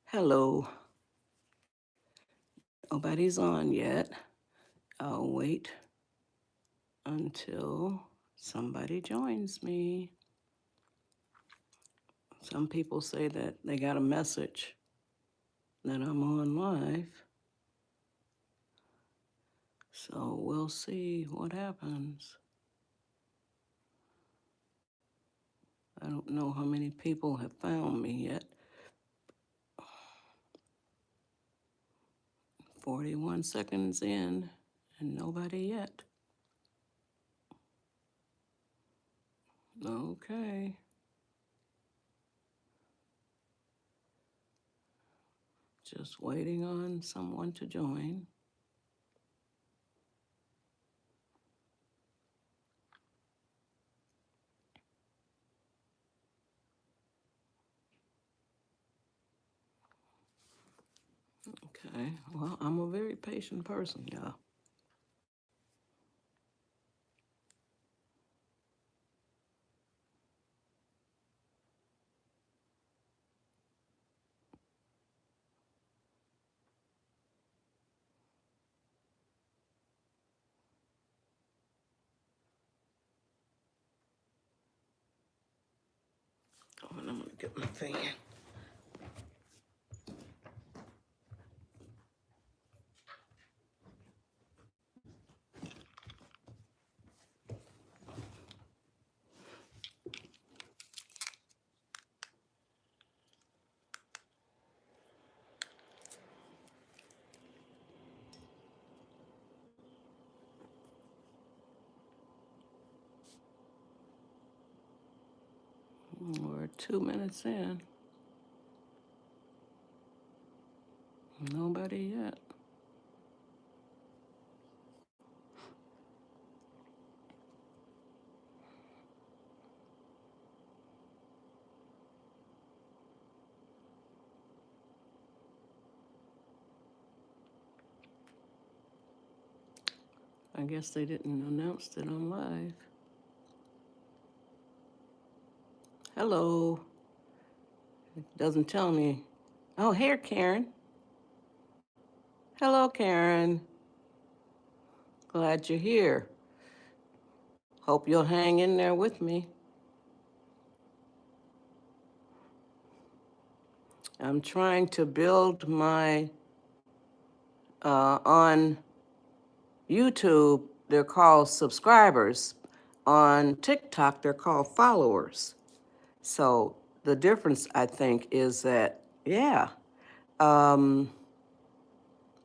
Hello. Nobody's on yet. I'll wait until somebody joins me. Some people say that they got a message that I'm on live. So we'll see what happens. I don't know how many people have found me yet. 41 seconds in and nobody yet. Okay. Just waiting on someone to join. Okay, well, I'm a very patient person, y'all. Oh, and I'm gonna get my fan. We're 2 minutes in. Nobody yet. I guess they didn't announce that I'm live. Hello. It doesn't tell me. Oh, here, Karen. Hello, Karen. Glad you're here. Hope you'll hang in there with me. I'm trying to build my, on YouTube, they're called subscribers. On TikTok, they're called followers. So the difference, I think, is that, yeah,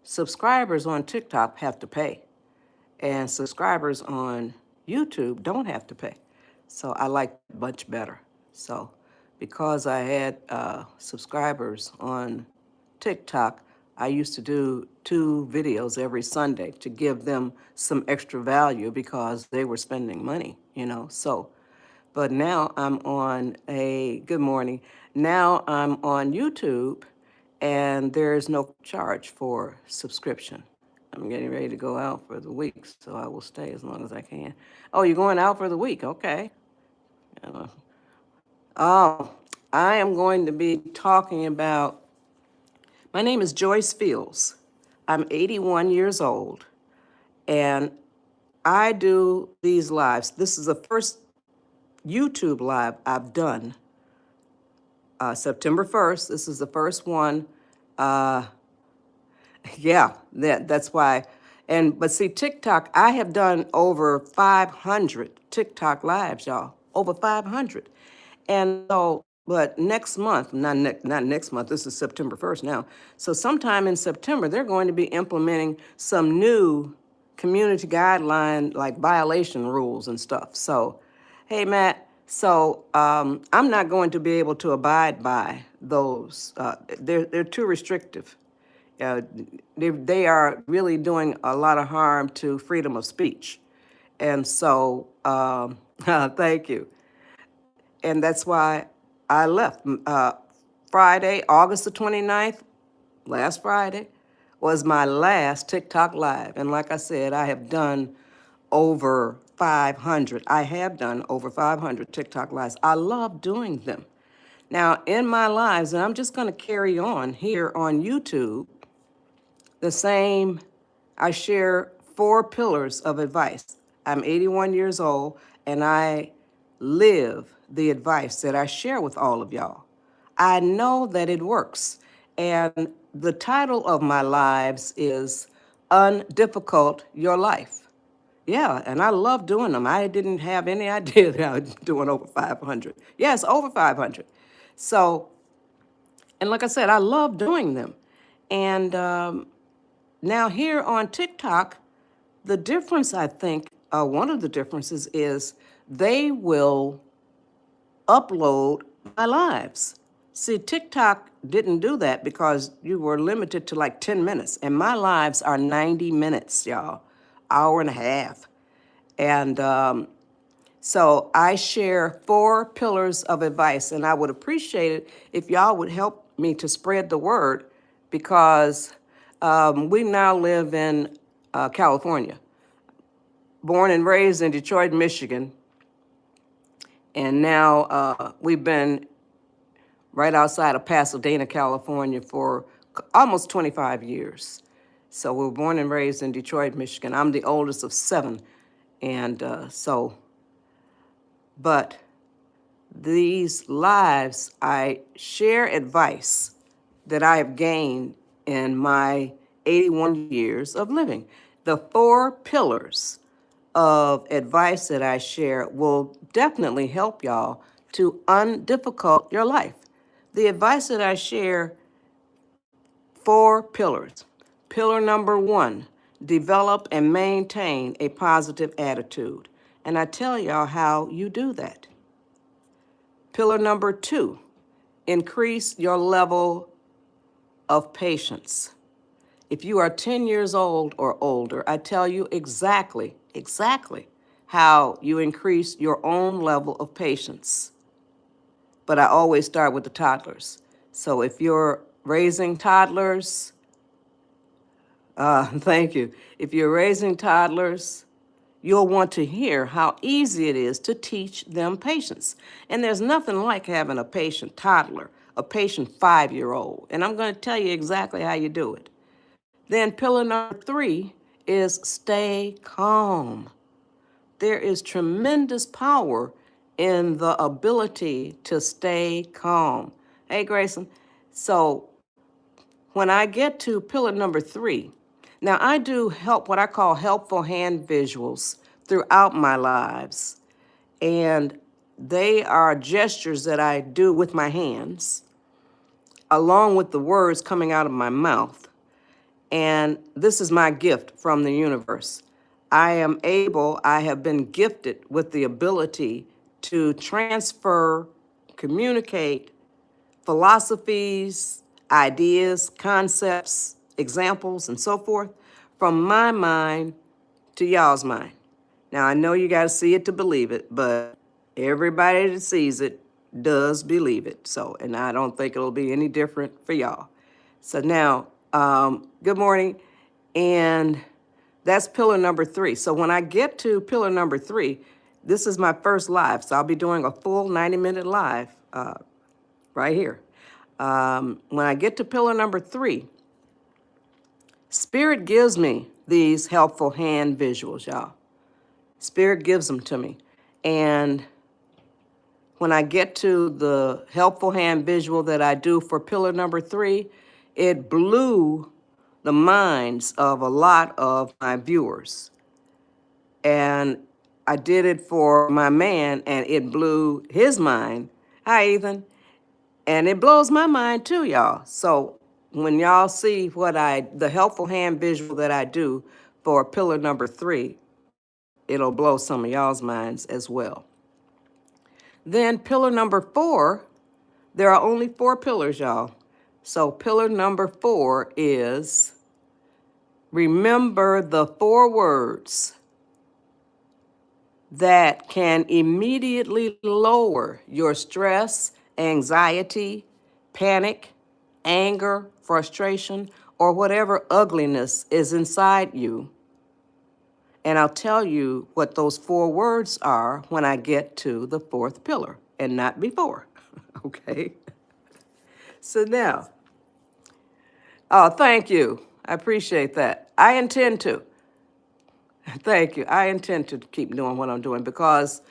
subscribers on TikTok have to pay, and subscribers on YouTube don't have to pay. So I like it much better. So because I had subscribers on TikTok, I used to do 2 videos every Sunday to give them some extra value because they were spending money, So, but now I'm on good morning. Now I'm on YouTube and there's no charge for subscription. I'm getting ready to go out for the week, so I will stay as long as I can. Oh, you're going out for the week? Okay. Uh, Oh, I am going to be talking about, my name is Joyce Fields. I'm 81 years old, and I do these lives. This is the first YouTube live I've done. September 1st, this is the first one. Uh, yeah, that's why. But see, TikTok, I have done over 500 TikTok lives, y'all. Over 500. And so, but next month, not next month, this is September 1st now. So sometime in September, they're going to be implementing some new community guideline, like violation rules and stuff. So, hey, Matt, so I'm not going to be able to abide by those. They're too restrictive. Uh, they are really doing a lot of harm to freedom of speech. And so, thank you. And that's why I left. Friday, August the 29th, last Friday, was my last TikTok live. And like I said, I have done over 500. I have done over 500 TikTok lives. I love doing them. Now, in my lives, and I'm just going to carry on here on YouTube, the same, I share 4 pillars of advice. I'm 81 years old, and I live the advice that I share with all of y'all. I know that it works. And the title of my lives is Undifficult Your Life. Yeah, and I love doing them. I didn't have any idea that I was doing over 500. Yes, over 500. So, and like I said, I love doing them. And now here on TikTok, the difference, I think, one of the differences is they will upload my lives. See, TikTok didn't do that because you were limited to like 10 minutes, and my lives are 90 minutes, y'all, hour and a half. And so I share 4 pillars of advice, and I would appreciate it if y'all would help me to spread the word because we now live in California. Born and raised in Detroit, Michigan, and now we've been right outside of Pasadena, California for almost 25 years. So we were born and raised in Detroit, Michigan. I'm the oldest of 7. And but these lives, I share advice that I have gained in my 81 years of living. The 4 pillars of advice that I share will definitely help y'all to undifficult your life. The advice that I share, 4 pillars. Pillar number 1, develop and maintain a positive attitude. And I tell y'all how you do that. Pillar number 2, increase your level of patience. If you are 10 years old or older, I tell you exactly how you increase your own level of patience. But I always start with the toddlers. So if you're raising toddlers, thank you. If you're raising toddlers, you'll want to hear how easy it is to teach them patience. And there's nothing like having a patient toddler, a patient 5-year-old. And I'm going to tell you exactly how you do it. Then pillar number 3 is stay calm. There is tremendous power in the ability to stay calm. Hey, Grayson. So when I get to pillar number 3, now I do what I call helpful hand visuals throughout my lives. And they are gestures that I do with my hands, along with the words coming out of my mouth. And this is my gift from the universe. I have been gifted with the ability to transfer, communicate philosophies, ideas, concepts, examples, and so forth from my mind to y'all's mind. Now, I know you got to see it to believe it, but everybody that sees it does believe it. So, and I don't think it'll be any different for y'all. So now, good morning. And that's pillar number 3. So when I get to pillar number 3, this is my first live. So I'll be doing a full 90-minute live right here. When I get to pillar number 3, Spirit gives me these helpful hand visuals, y'all. Spirit gives them to me. And when I get to the helpful hand visual that I do for pillar number 3, it blew the minds of a lot of my viewers. And I did it for my man, and it blew his mind. Hi, Ethan. And it blows my mind too, y'all. So when y'all see the helpful hand visual that I do for pillar number 3, it'll blow some of y'all's minds as well. Then pillar number 4, there are only 4 pillars, y'all. So pillar number 4 is remember the 4 words that can immediately lower your stress, anxiety, panic, anger, frustration, or whatever ugliness is inside you. And I'll tell you what those 4 words are when I get to the 4th pillar, and not before. Okay? So now, oh, thank you. I appreciate that. I intend to. Thank you. I intend to keep doing what I'm doing because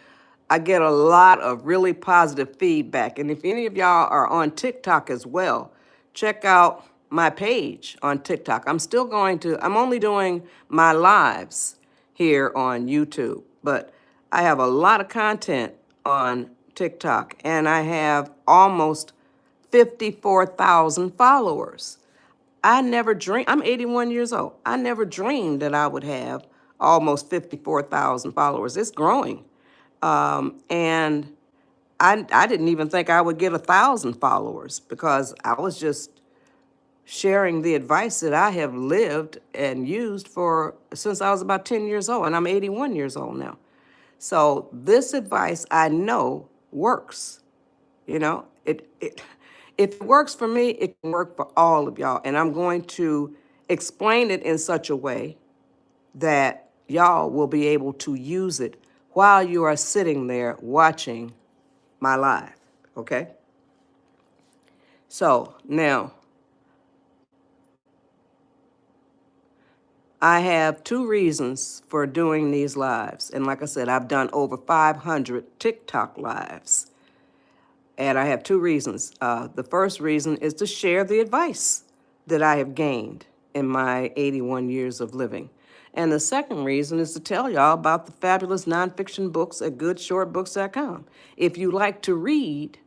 I get a lot of really positive feedback. And if any of y'all are on TikTok as well, check out my page on TikTok. I'm only doing my lives here on YouTube, but I have a lot of content on TikTok and I have almost 54,000 followers. I'm 81 years old. I never dreamed that I would have almost 54,000 followers. It's growing. And I didn't even think I would get 1,000 followers because I was just sharing the advice that I have lived and used for since I was about 10 years old, and I'm 81 years old now. So this advice I know works. You know, if it works for me, it can work for all of y'all. And I'm going to explain it in such a way that y'all will be able to use it while you are sitting there watching my live. Okay? So now, I have two reasons for doing these lives. And like I said, I've done over 500 TikTok lives. And I have two reasons. The first reason is to share the advice that I have gained in my 81 years of living. And the second reason is to tell y'all about the fabulous nonfiction books at goodshortbooks.com. If you like to read,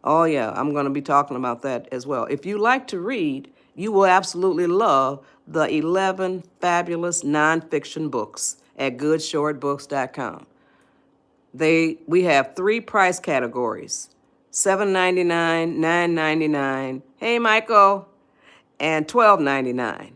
oh yeah, I'm going to be talking about that as well. If you like to read, you will absolutely love the 11 fabulous nonfiction books at goodshortbooks.com. We have three price categories: $7.99, $9.99, hey Michael, and $12.99.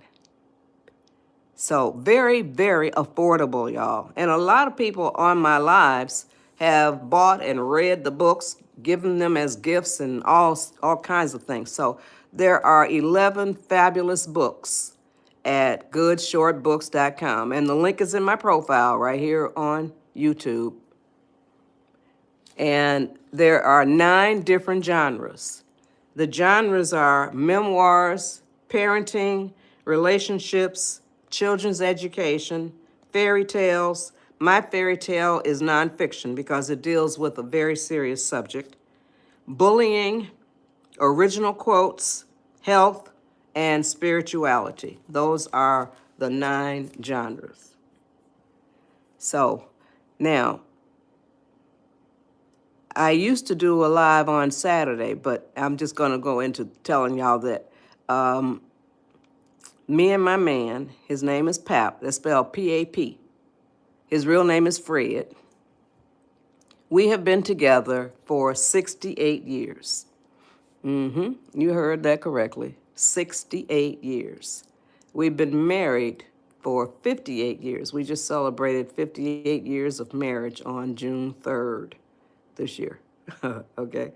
So very, very affordable, y'all. And a lot of people on my lives have bought and read the books, given them as gifts and all kinds of things. So there are 11 fabulous books at goodshortbooks.com. And the link is in my profile right here on YouTube. And there are 9 different genres. The genres are memoirs, parenting, relationships, children's education, fairy tales. My fairy tale is nonfiction because it deals with a very serious subject. Bullying, original quotes, health, and spirituality. Those are the 9 genres. So now, I used to do a live on Saturday, but I'm just going to go into telling y'all that me and my man, his name is Pap, that's spelled P-A-P. His real name is Fred. We have been together for 68 years. You heard that correctly, 68 years. We've been married for 58 years. We just celebrated 58 years of marriage on June 3rd. This year, okay?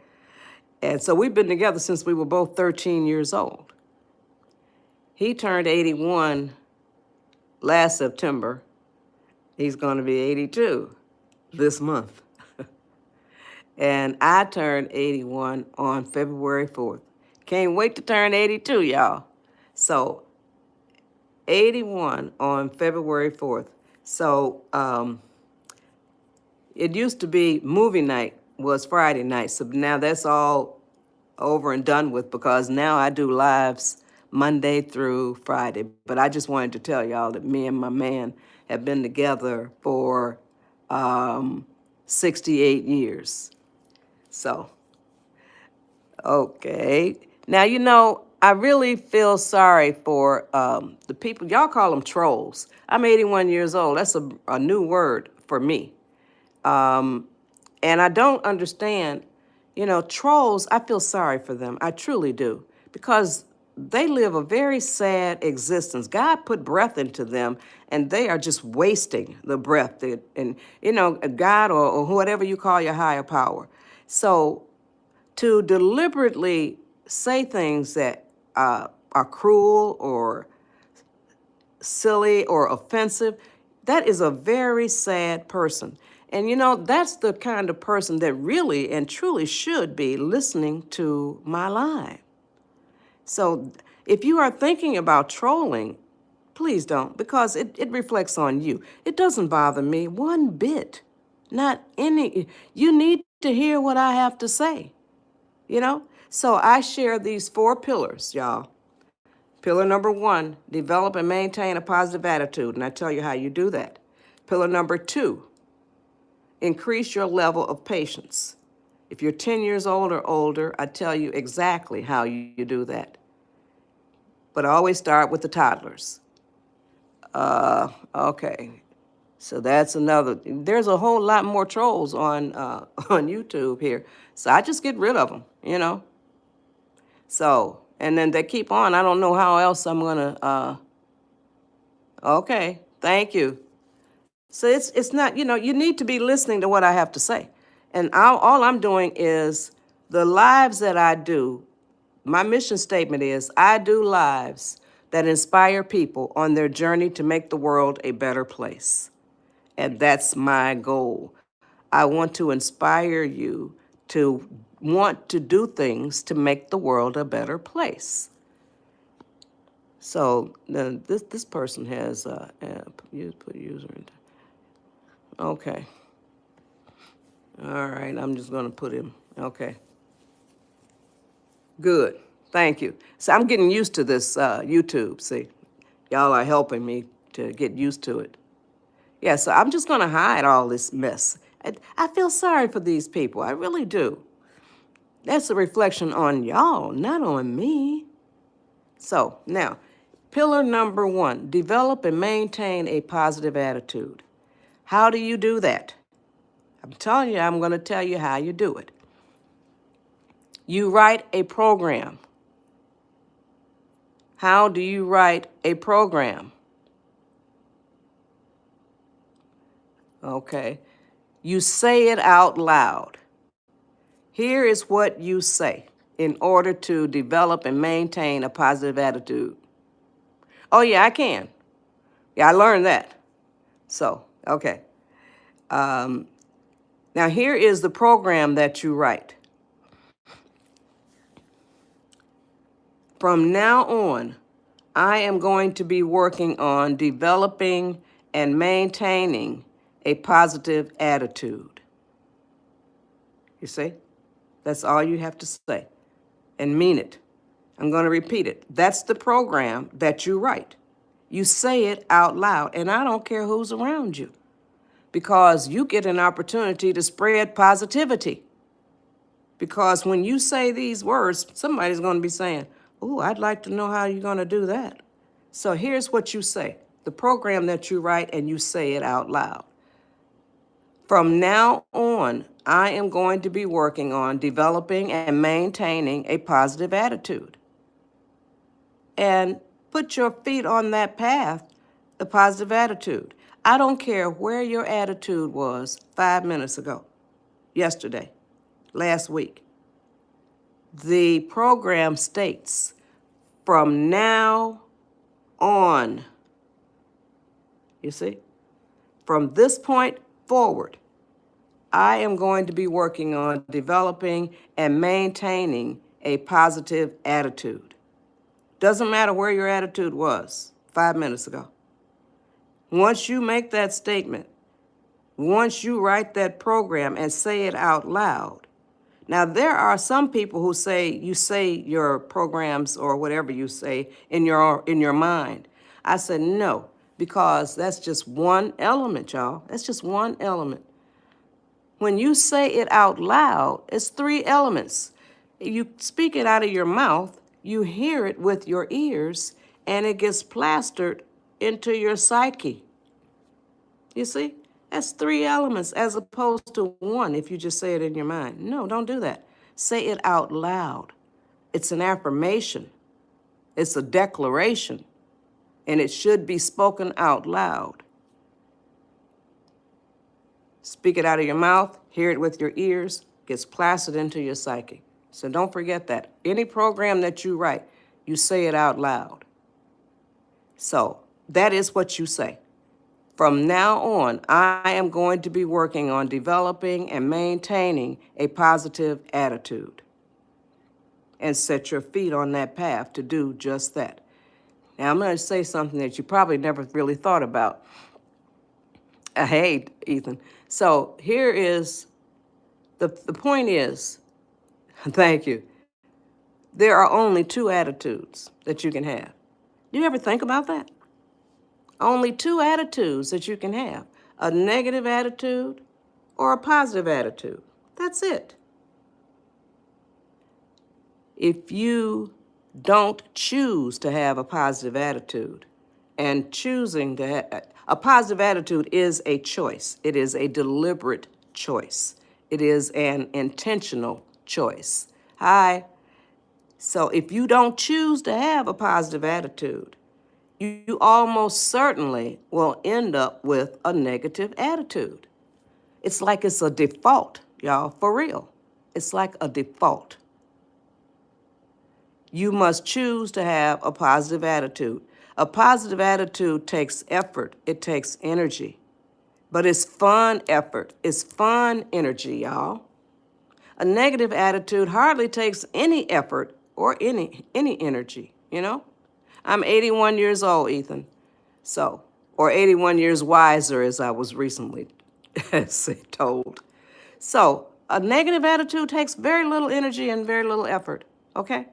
And so we've been together since we were both 13 years old. He turned 81 last September. He's going to be 82 this month. And I turned 81 on February 4th. Can't wait to turn 82, y'all. So 81 on February 4th. So it used to be movie night was Friday night, so now that's all over and done with because now I do lives Monday through Friday. But I just wanted to tell y'all that me and my man have been together for 68 years. So, okay. Now, you know, I really feel sorry for the people, y'all call them trolls. I'm 81 years old. That's a new word for me. And I don't understand, you know, trolls, I feel sorry for them. I truly do. Because they live a very sad existence. God put breath into them, and they are just wasting the breath. And, you know, God or whatever you call your higher power. So to deliberately say things that are cruel or silly or offensive, that is a very sad person. And that's the kind of person that really and truly should be listening to my live. So if you are thinking about trolling, please don't, because it reflects on you. It doesn't bother me one bit. Not any. You need to hear what I have to say, So I share these 4 pillars, y'all. Pillar number 1, develop and maintain a positive attitude, and I tell you how you do that. Pillar number 2, increase your level of patience. If you're 10 years old or older, I tell you exactly how you do that. But I always start with the toddlers. Okay. So that's another. There's a whole lot more trolls on on YouTube here. So I just get rid of them. So, and then they keep on. I don't know how else I'm gonna. Okay, thank you. So it's not. You need to be listening to what I have to say, and all I'm doing is the lives that I do. My mission statement is I do lives that inspire people on their journey to make the world a better place. And that's my goal. I want to inspire you to want to do things to make the world a better place. So this person has put user in. Okay. All right. I'm just gonna put him. Okay. Good. Thank you. So I'm getting used to this YouTube. See, y'all are helping me to get used to it. Yeah, so I'm just going to hide all this mess. I feel sorry for these people. I really do. That's a reflection on y'all, not on me. So now, pillar number 1, develop and maintain a positive attitude. How do you do that? I'm telling you, I'm going to tell you how you do it. You write a program. How do you write a program? Okay. You say it out loud. Here is what you say in order to develop and maintain a positive attitude. Oh, yeah, I can. Yeah, I learned that. So, okay. Now, here is the program that you write. From now on, I am going to be working on developing and maintaining a positive attitude. You see? That's all you have to say and mean it. I'm going to repeat it. That's the program that you write. You say it out loud, and I don't care who's around you, because you get an opportunity to spread positivity. Because when you say these words, somebody's going to be saying, "Oh, I'd like to know how you're going to do that." So here's what you say, the program that you write, and you say it out loud. From now on, I am going to be working on developing and maintaining a positive attitude. And put your feet on that path, the positive attitude. I don't care where your attitude was 5 minutes ago, yesterday, last week. The program states, from now on, you see, from this point forward, I am going to be working on developing and maintaining a positive attitude. Doesn't matter where your attitude was 5 minutes ago. Once you make that statement, once you write that program and say it out loud. Now, there are some people who say you say your programs or whatever you say in your mind. I said no, because that's just one element, y'all. That's just one element. When you say it out loud, it's 3 elements. You speak it out of your mouth, you hear it with your ears, and it gets plastered into your psyche. You see? That's 3 elements as opposed to 1 if you just say it in your mind. No, don't do that. Say it out loud. It's an affirmation. It's a declaration. And it should be spoken out loud. Speak it out of your mouth, hear it with your ears, gets plastered into your psyche. So don't forget that. Any program that you write, you say it out loud. So that is what you say. From now on, I am going to be working on developing and maintaining a positive attitude. And set your feet on that path to do just that. Now, I'm going to say something that you probably never really thought about. Hey, Ethan. So here is, the point is, thank you, there are only two attitudes that you can have. Do you ever think about that? Only two attitudes that you can have, a negative attitude or a positive attitude. That's it. If you don't choose to have a positive attitude, and choosing to have a positive attitude is a choice. It is a deliberate choice. It is an intentional choice. Hi. So if you don't choose to have a positive attitude, you almost certainly will end up with a negative attitude. It's like it's a default, y'all, for real. It's like a default. You must choose to have a positive attitude. A positive attitude takes effort. It takes energy. But it's fun effort. It's fun energy, y'all. A negative attitude hardly takes any effort or any energy, you know? I'm 81 years old, Ethan. So, or 81 years wiser, as I was recently told. So, a negative attitude takes very little energy and very little effort, okay?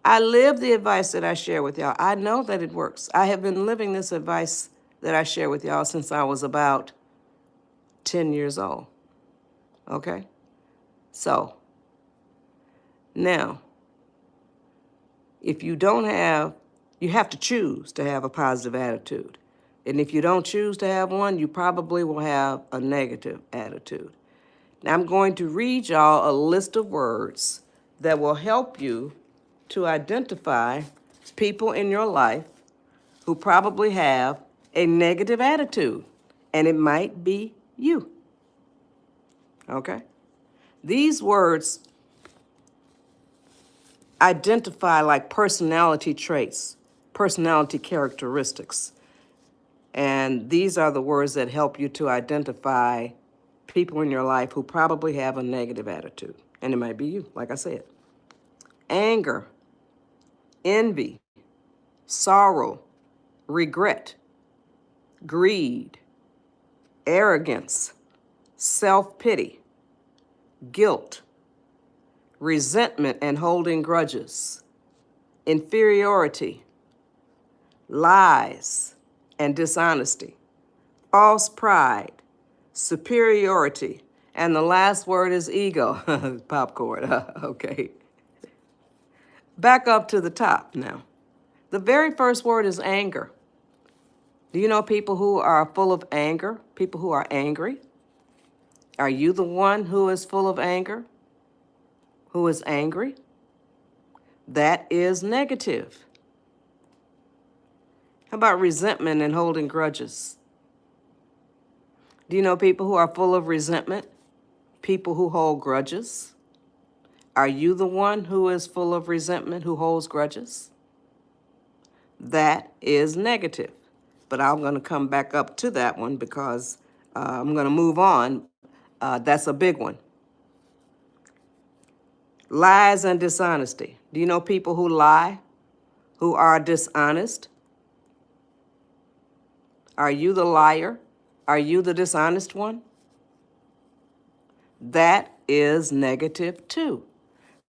I live the advice that I share with y'all. I know that it works. I have been living this advice that I share with y'all since I was about 10 years old. Okay? So, now, if you don't have, you have to choose to have a positive attitude. And if you don't choose to have one, you probably will have a negative attitude. Now, I'm going to read y'all a list of words that will help you to identify people in your life who probably have a negative attitude, and it might be you. Okay? These words identify like personality traits, personality characteristics. And these are the words that help you to identify people in your life who probably have a negative attitude. And it might be you, like I said. Anger, envy, sorrow, regret, greed, arrogance, self-pity, guilt, resentment and holding grudges, inferiority, lies and dishonesty, false pride, superiority, and the last word is ego. Popcorn, okay. Back up to the top now. The very first word is anger. Do you know people who are full of anger? People who are angry? Are you the one who is full of anger? Who is angry? That is negative. How about resentment and holding grudges? Do you know people who are full of resentment? People who hold grudges? Are you the one who is full of resentment, who holds grudges? That is negative. But I'm going to come back up to that one because I'm going to move on. That's a big one. Lies and dishonesty. Do you know people who lie, who are dishonest? Are you the liar? Are you the dishonest one? That is negative too.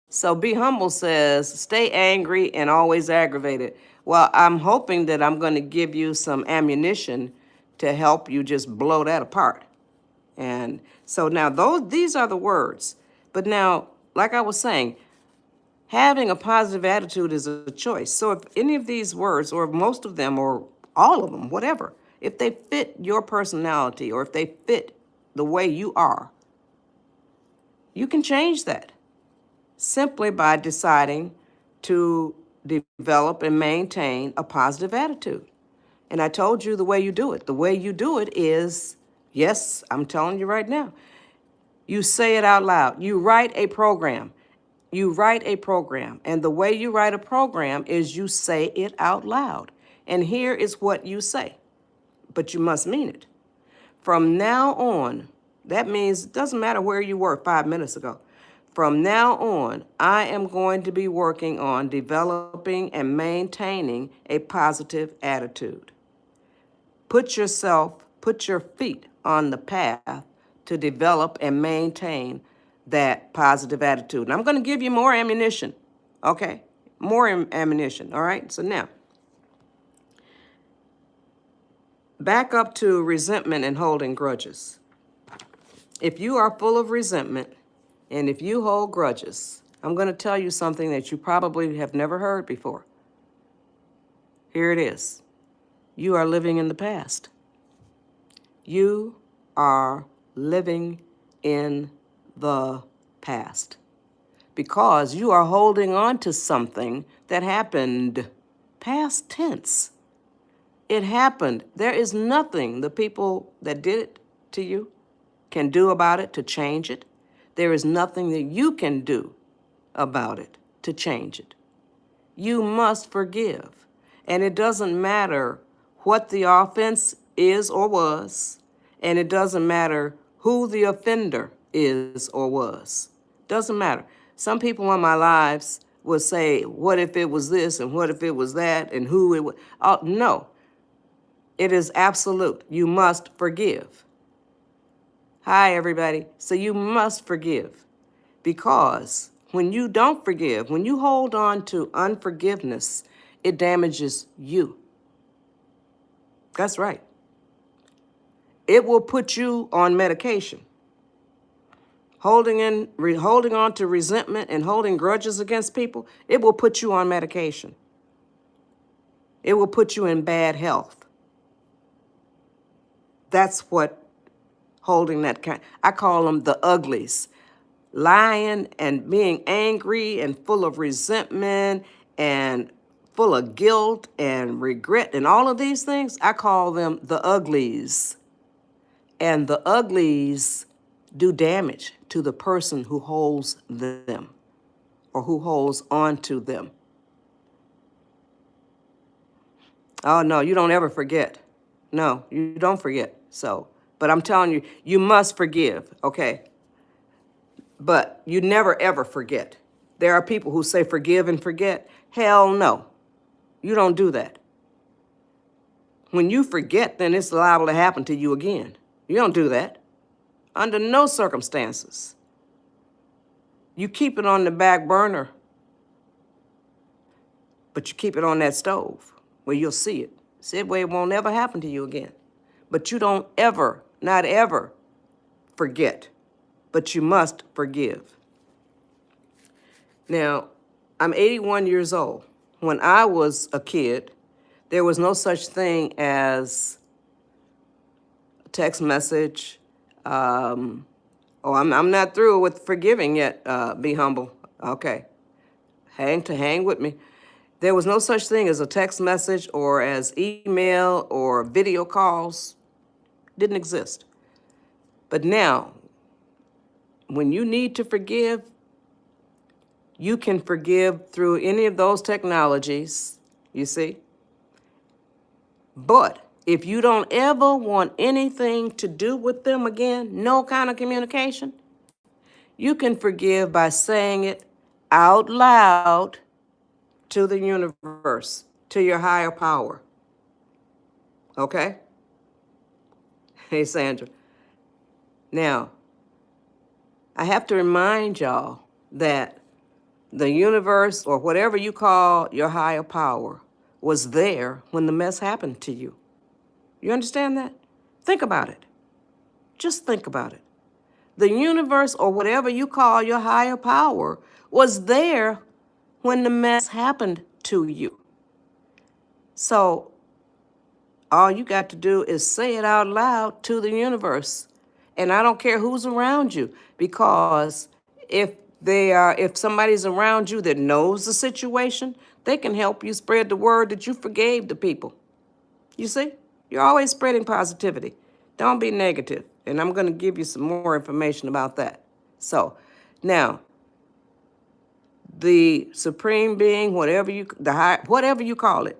So Be Humble says, stay angry and always aggravated. Well, I'm hoping that I'm going to give you some ammunition to help you just blow that apart. And so now these are the words. But now, like I was saying, having a positive attitude is a choice. So if any of these words, or most of them, or all of them, whatever, if they fit your personality or if they fit the way you are, you can change that simply by deciding to develop and maintain a positive attitude. And I told you the way you do it. The way you do it is, yes, I'm telling you right now, you say it out loud. You write a program. You write a program. And the way you write a program is you say it out loud. And here is what you say. but you must mean it. From now on, that means it doesn't matter where you were 5 minutes ago. From now on, I am going to be working on developing and maintaining a positive attitude. Put your feet on the path to develop and maintain that positive attitude. And I'm going to give you more ammunition, okay? More ammunition, all right? So now, back up to resentment and holding grudges. If you are full of resentment and if you hold grudges, I'm going to tell you something that you probably have never heard before. Here it is. You are living in the past. You are living in the past because you are holding on to something that happened, past tense. It happened. There is nothing the people that did it to you can do about it to change it. There is nothing that you can do about it to change it. You must forgive. And it doesn't matter what the offense is or was, and it doesn't matter who the offender is or was. Doesn't matter. Some people in my lives will say, what if it was this and what if it was that and who it was? Oh, no. It is absolute. You must forgive. Hi, everybody. So you must forgive, because when you don't forgive, when you hold on to unforgiveness, it damages you. That's right. It will put you on medication. Holding on to resentment and holding grudges against people, it will put you on medication. It will put you in bad health. That's what holding that kind, I call them the uglies. Lying and being angry and full of resentment and full of guilt and regret and all of these things, I call them the uglies. And the uglies do damage to the person who holds them or who holds on to them. Oh, no, you don't ever forget. No, you don't forget. So, but I'm telling you, you must forgive, okay? But you never, ever forget. There are people who say forgive and forget. Hell no. You don't do that. When you forget, then it's liable to happen to you again. You don't do that. Under no circumstances. You keep it on the back burner, but you keep it on that stove where you'll see it. See it where it won't ever happen to you again. But you don't ever, not ever, forget. But you must forgive. Now, I'm 81 years old. When I was a kid, there was no such thing as a text message. I'm not through with forgiving yet. Be humble. Okay. Hang with me. There was no such thing as a text message or as email or video calls. Didn't exist. But now, when you need to forgive, you can forgive through any of those technologies, you see. But if you don't ever want anything to do with them again, no kind of communication, you can forgive by saying it out loud to the universe, to your higher power. Okay? Hey, Sandra. Now, I have to remind y'all that the universe, or whatever you call your higher power, was there when the mess happened to you. You understand that? Think about it. Just think about it. The universe, or whatever you call your higher power, was there when the mess happened to you. So all you got to do is say it out loud to the universe. And I don't care who's around you, because if somebody's around you that knows the situation, they can help you spread the word that you forgave the people. You see? You're always spreading positivity. Don't be negative. And I'm going to give you some more information about that. So, now, the supreme being, whatever you call it,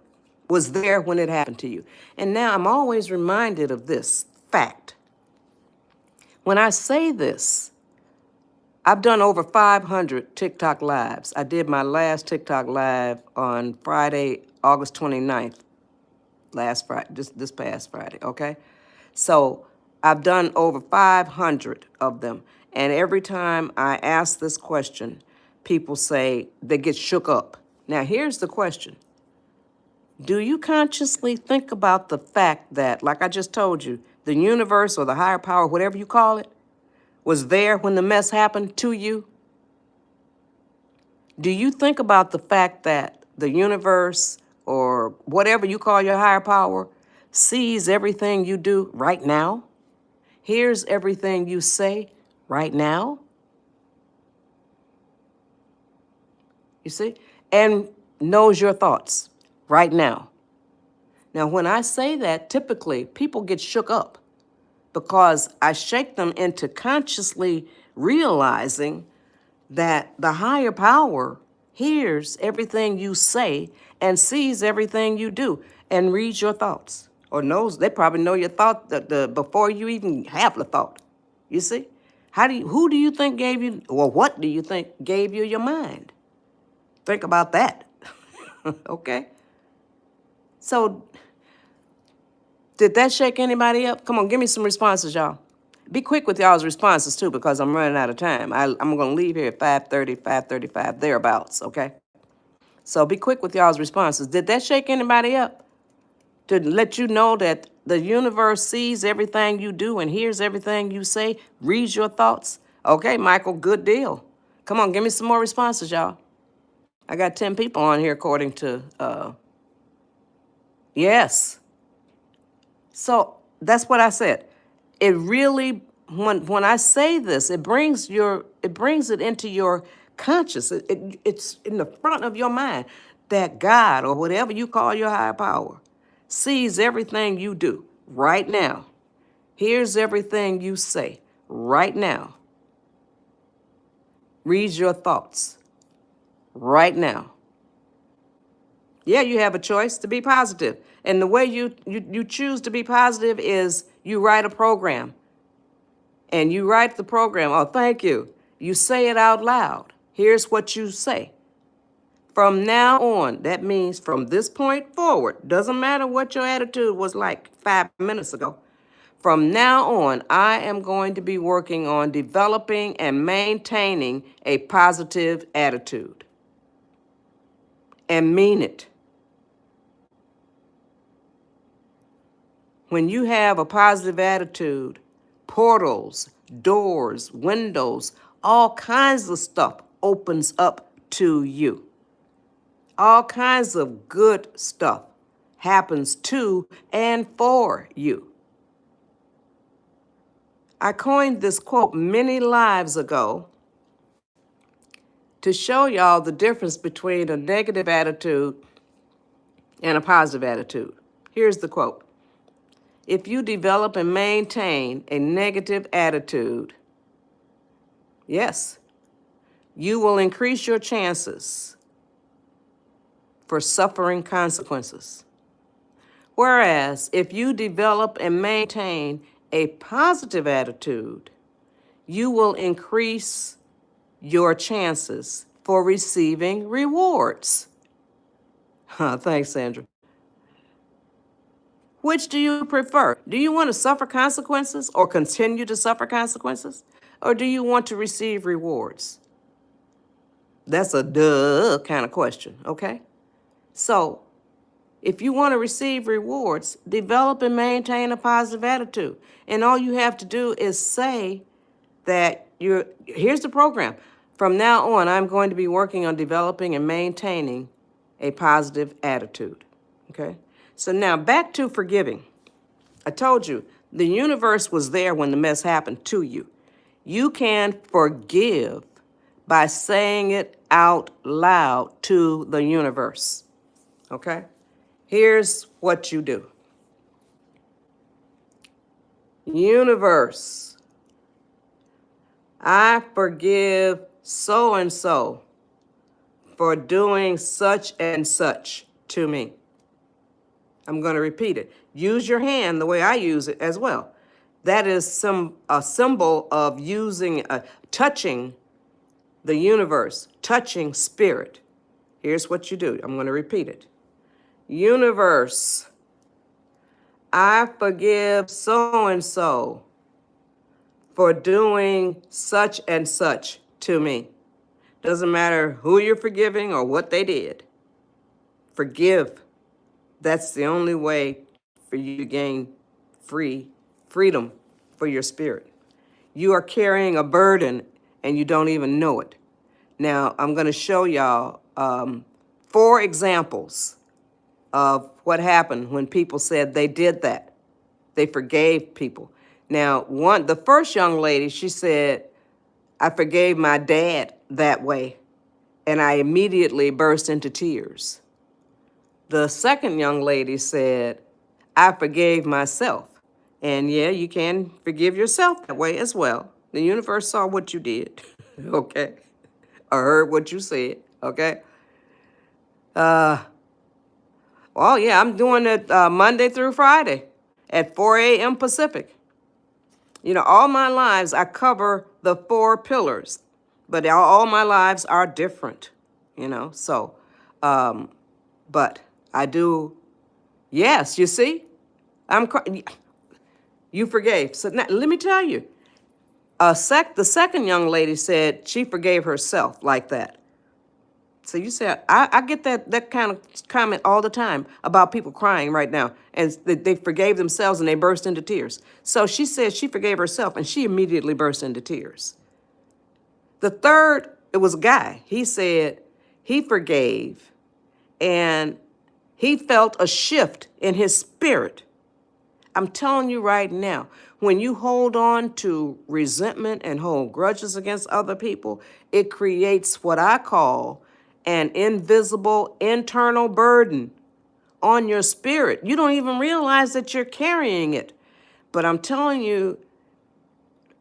was there when it happened to you. And now I'm always reminded of this fact. When I say this, I've done over 500 TikTok lives. I did my last TikTok live on Friday, August 29th, last Friday, this past Friday, okay? So I've done over 500 of them. And every time I ask this question, people say they get shook up. Now, here's the question. Do you consciously think about the fact that, like I just told you, the universe or the higher power, whatever you call it, was there when the mess happened to you? Do you think about the fact that the universe or whatever you call your higher power sees everything you do right now? Hears everything you say right now? You see? And knows your thoughts right now. Now, when I say that, typically people get shook up because I shake them into consciously realizing that the higher power hears everything you say and sees everything you do and reads your thoughts or knows. They probably know your thought before you even have the thought. You see? Who do you think gave you, or what do you think gave you your mind? Think about that. Okay? So, did that shake anybody up? Come on, give me some responses, y'all. Be quick with y'all's responses, too, because I'm running out of time. I'm going to leave here at 5:30, 5:35, thereabouts, okay? So be quick with y'all's responses. Did that shake anybody up? To let you know that the universe sees everything you do and hears everything you say, reads your thoughts? Okay, Michael, good deal. Come on, give me some more responses, y'all. I got 10 people on here according to, yes. So that's what I said. It really, when I say this, it brings it into your conscious. It's in the front of your mind that God or whatever you call your higher power sees everything you do right now, hears everything you say right now, reads your thoughts right now. Yeah, you have a choice to be positive. And the way you choose to be positive is you write a program. And you write the program. Oh, thank you. You say it out loud. Here's what you say. From now on, that means from this point forward, doesn't matter what your attitude was like 5 minutes ago. From now on, I am going to be working on developing and maintaining a positive attitude. And mean it. When you have a positive attitude, portals, doors, windows, all kinds of stuff opens up to you. All kinds of good stuff happens to and for you. I coined this quote many lives ago to show y'all the difference between a negative attitude and a positive attitude. Here's the quote. If you develop and maintain a negative attitude, yes, you will increase your chances for suffering consequences. Whereas if you develop and maintain a positive attitude, you will increase your chances for receiving rewards. Thanks, Sandra. Which do you prefer? Do you want to suffer consequences or continue to suffer consequences? Or do you want to receive rewards? That's a duh kind of question, okay? So, if you want to receive rewards, develop and maintain a positive attitude. And all you have to do is say that here's the program. From now on, I'm going to be working on developing and maintaining a positive attitude, okay? So now back to forgiving. I told you, the universe was there when the mess happened to you. You can forgive by saying it out loud to the universe, okay? Here's what you do. Universe, I forgive so-and-so for doing such and such to me. I'm going to repeat it. Use your hand the way I use it as well. That is a symbol of touching the universe, touching spirit. Here's what you do. I'm going to repeat it. Universe, I forgive so-and-so for doing such and such to me. Doesn't matter who you're forgiving or what they did. Forgive. That's the only way for you to gain freedom for your spirit. You are carrying a burden and you don't even know it. Now, I'm going to show y'all 4 examples of what happened when people said they did that. They forgave people. Now, the first young lady, she said, I forgave my dad that way, and I immediately burst into tears. The second young lady said, I forgave myself. And yeah, you can forgive yourself that way as well. The universe saw what you did, okay? Or heard what you said, okay? Well, yeah, I'm doing it Monday through Friday at 4 a.m. Pacific. You know, all my lives I cover the 4 pillars, but all my lives are different, you know? So, but I do, yes, you see? You forgave. So now, let me tell you, the second young lady said she forgave herself like that. So you said, I get that kind of comment all the time about people crying right now, and they forgave themselves and they burst into tears. So she said she forgave herself and she immediately burst into tears. The third, it was a guy. He said he forgave and he felt a shift in his spirit. I'm telling you right now, when you hold on to resentment and hold grudges against other people, it creates what I call an invisible internal burden on your spirit. You don't even realize that you're carrying it. But I'm telling you,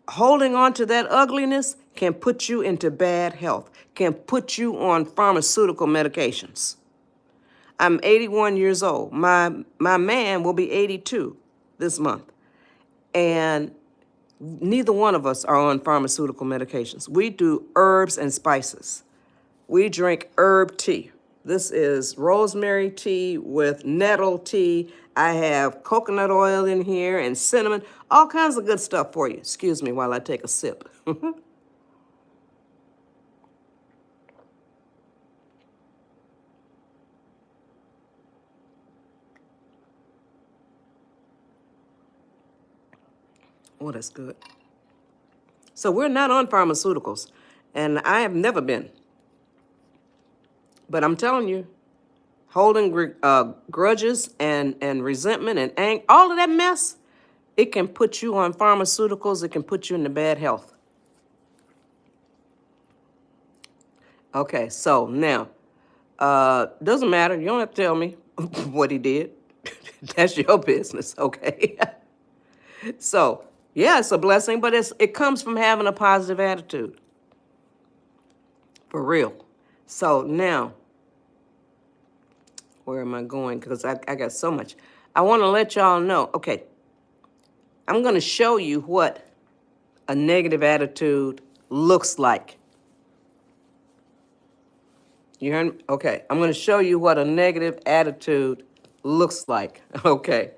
holding on to that ugliness can put you into bad health, can put you on pharmaceutical medications. I'm 81 years old. My man will be 82 this month. And neither one of us are on pharmaceutical medications. We do herbs and spices. We drink herb tea. This is rosemary tea with nettle tea. I have coconut oil in here and cinnamon, all kinds of good stuff for you. Excuse me while I take a sip. Oh, that's good. So we're not on pharmaceuticals, and I have never been. But I'm telling you, holding grudges and resentment and anger, all of that mess, it can put you on pharmaceuticals. It can put you into bad health. Okay, so now, doesn't matter. You don't have to tell me what he did. That's your business, okay? So, yeah, it's a blessing, but it comes from having a positive attitude. For real. So now, where am I going? Because I got so much. I want to let y'all know, okay, I'm going to show you what a negative attitude looks like. You heard me? Okay, I'm going to show you what a negative attitude looks like. Okay.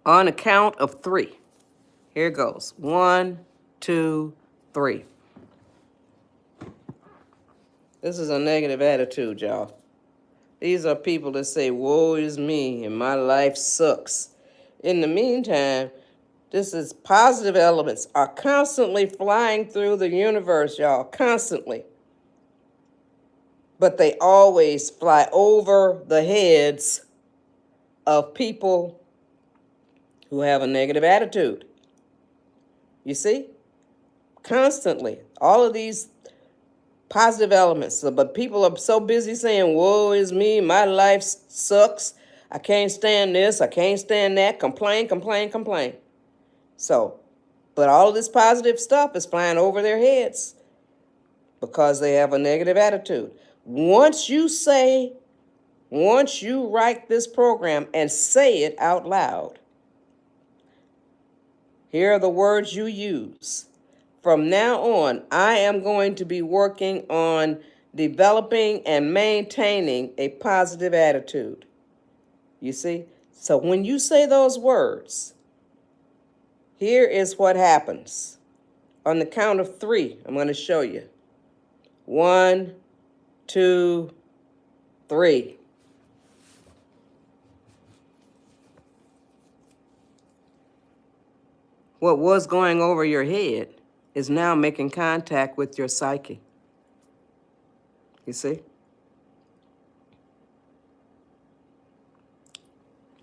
On a count of 3. Here goes. 1, 2, 3. This is a negative attitude, y'all. These are people that say, woe is me and my life sucks. In the meantime, this is positive elements are constantly flying through the universe, y'all, constantly. But they always fly over the heads of people who have a negative attitude. You see? Constantly. All of these positive elements. But people are so busy saying, woe is me, my life sucks, I can't stand this, I can't stand that, complain, complain, complain. So, but all of this positive stuff is flying over their heads because they have a negative attitude. Once you say once you write this program and say it out loud, here are the words you use. From now on, I am going to be working on developing and maintaining a positive attitude. You see? So when you say those words, here is what happens. On the count of 3, I'm going to show you. 1, 2, 3. What was going over your head is now making contact with your psyche. You see?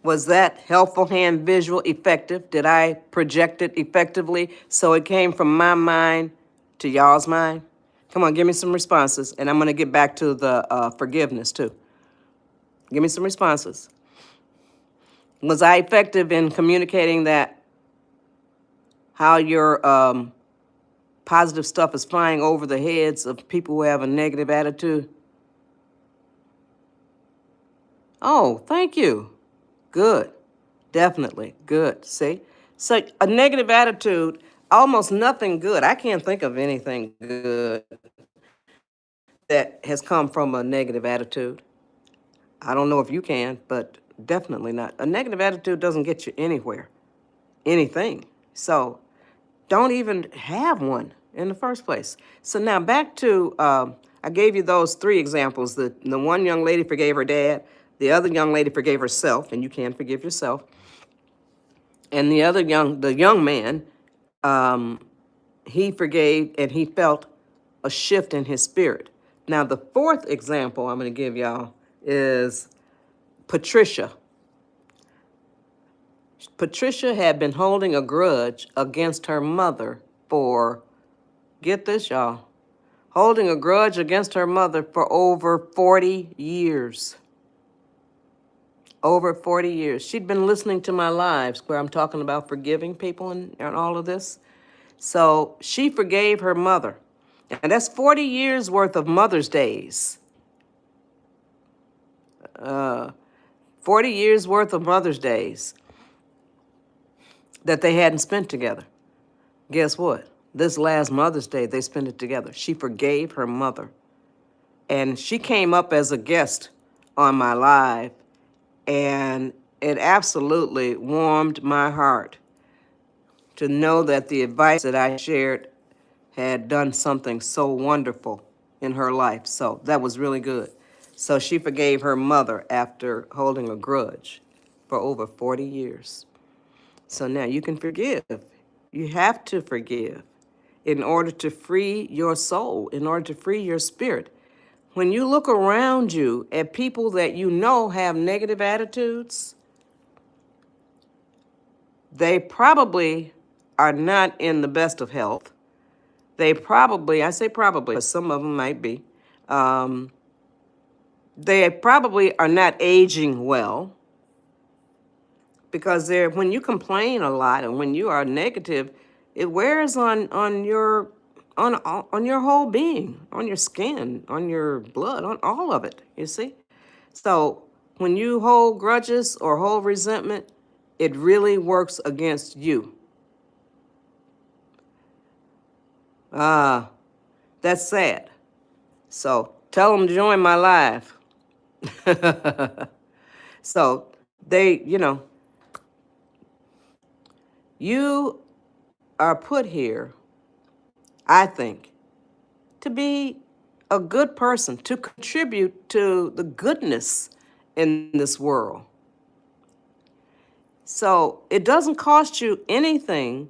Was that helpful hand visual effective? Did I project it effectively so it came from my mind to y'all's mind? Come on, give me some responses, and I'm going to get back to the forgiveness too. Give me some responses. Was I effective in communicating that how your positive stuff is flying over the heads of people who have a negative attitude? Oh, thank you. Good. Definitely. Good. See? So a negative attitude, almost nothing good. I can't think of anything good that has come from a negative attitude. I don't know if you can, but definitely not. A negative attitude doesn't get you anywhere, anything. So don't even have one in the first place. So now back to, I gave you those 3 examples. The one young lady forgave her dad. The other young lady forgave herself, and you can forgive yourself. And the young man, he forgave and he felt a shift in his spirit. Now, the 4th example I'm going to give y'all is Patricia. Patricia had been holding a grudge against her mother for, get this, y'all, holding a grudge against her mother for over 40 years. Over 40 years. She'd been listening to my lives where I'm talking about forgiving people and all of this. So she forgave her mother. And that's 40 years worth of Mother's Days. 40 years worth of Mother's Days that they hadn't spent together. Guess what? This last Mother's Day, they spent it together. She forgave her mother. And she came up as a guest on my live. And it absolutely warmed my heart to know that the advice that I shared had done something so wonderful in her life. So that was really good. So she forgave her mother after holding a grudge for over 40 years. So now you can forgive. You have to forgive in order to free your soul, in order to free your spirit. When you look around you at people that you know have negative attitudes, they probably are not in the best of health. They probably, I say probably, but some of them might be, they probably are not aging well, because when you complain a lot and when you are negative, it wears on your whole being, on your skin, on your blood, on all of it, you see? So when you hold grudges or hold resentment, it really works against you. That's sad. So tell them to join my live. So you are put here, I think, to be a good person, to contribute to the goodness in this world. So it doesn't cost you anything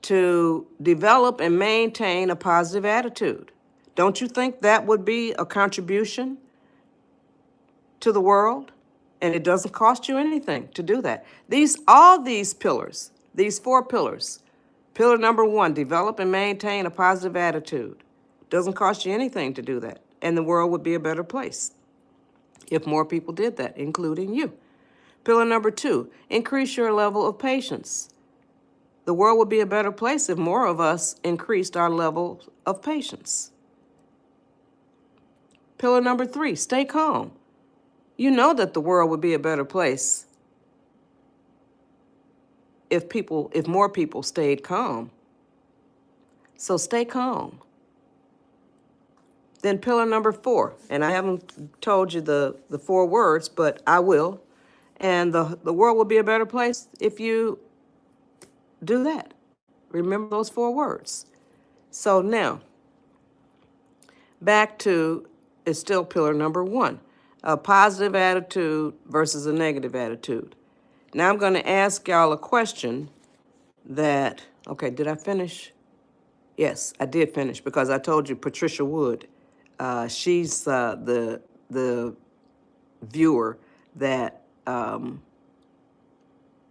to develop and maintain a positive attitude. Don't you think that would be a contribution to the world? And it doesn't cost you anything to do that. All these pillars, these 4 pillars. Pillar number 1, develop and maintain a positive attitude. Doesn't cost you anything to do that. And the world would be a better place if more people did that, including you. Pillar number 2, increase your level of patience. The world would be a better place if more of us increased our level of patience. Pillar number 3, stay calm. You know that the world would be a better place if more people stayed calm. So stay calm. Then pillar number 4, and I haven't told you the 4 words, but I will. And the world will be a better place if you do that. Remember those 4 words. So now, back to, it's still pillar number 1, a positive attitude versus a negative attitude. Now I'm going to ask y'all a question that, okay, did I finish? Yes, I did finish because I told you Patricia Wood. She's the viewer that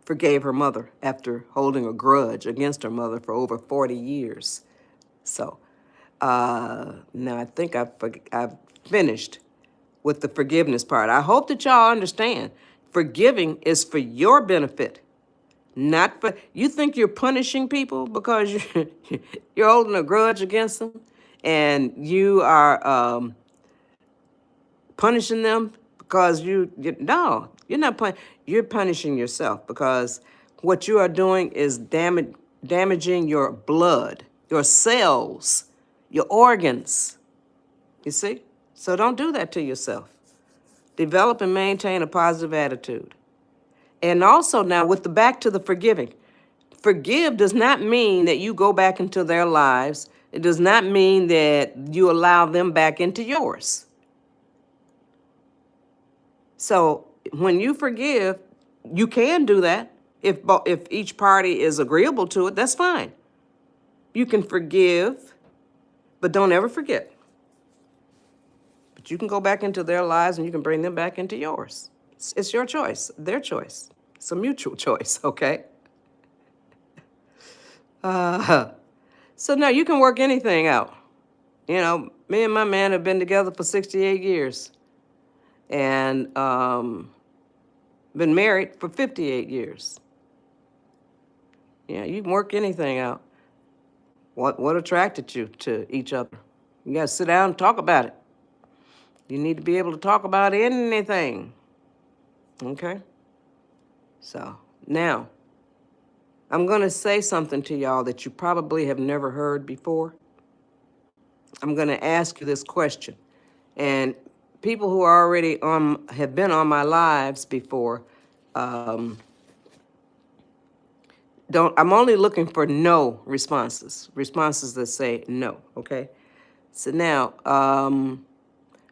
forgave her mother after holding a grudge against her mother for over 40 years. So now I think I've finished with the forgiveness part. I hope that y'all understand forgiving is for your benefit. Not for, you think you're punishing people because you're holding a grudge against them and you are punishing them because no, you're not you're punishing yourself because what you are doing is damaging your blood, your cells, your organs. You see? So don't do that to yourself. Develop and maintain a positive attitude. And also now with the back to the forgiving. Forgive does not mean that you go back into their lives. It does not mean that you allow them back into yours. So when you forgive, you can do that. If each party is agreeable to it, that's fine. You can forgive, but don't ever forget. But you can go back into their lives and you can bring them back into yours. It's your choice, their choice. It's a mutual choice, okay? So now you can work anything out. You know, me and my man have been together for 68 years and been married for 58 years. Yeah, you can work anything out. What attracted you to each other? You got to sit down and talk about it. You need to be able to talk about anything. Okay? So now, I'm going to say something to y'all that you probably have never heard before. I'm going to ask you this question. And people who are already have been on my lives before, I'm only looking for no responses that say no, okay? So now,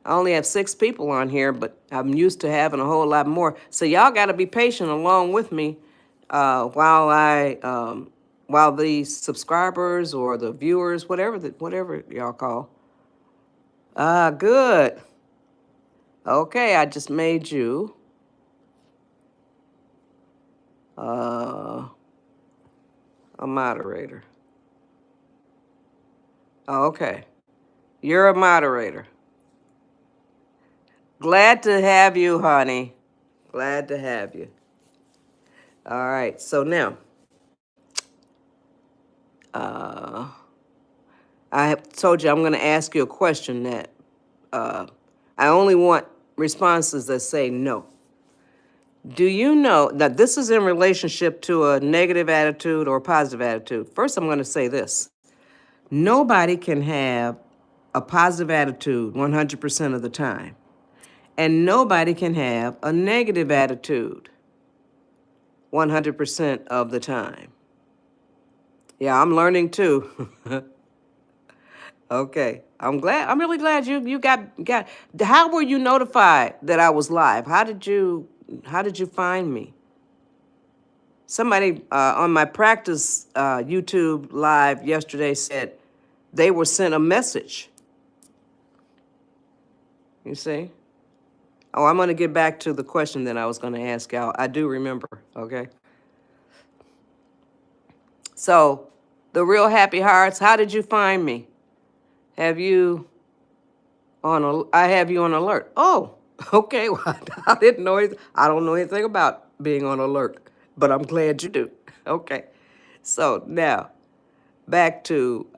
I only have 6 people on here, but I'm used to having a whole lot more. So y'all got to be patient along with me while the subscribers or the viewers, whatever y'all call. Good. Okay, I just made you a moderator. Okay, you're a moderator. Glad to have you, honey. Glad to have you. All right, so now, I have told you I'm going to ask you a question that I only want responses that say no. Do you know that this is in relationship to a negative attitude or a positive attitude? First, I'm going to say this. Nobody can have a positive attitude 100% of the time. And nobody can have a negative attitude 100% of the time. Yeah, I'm learning too. Okay, I'm really glad you got. How were you notified that I was live? How did you find me? Somebody on my practice YouTube live yesterday said they were sent a message. You see? Oh, I'm going to get back to the question that I was going to ask y'all. I do remember, okay? So, the Real Happy Hearts, how did you find me? I have you on alert. Oh, okay. Well, I didn't know anything. I don't know anything about being on alert, but I'm glad you do. Okay. So now, back to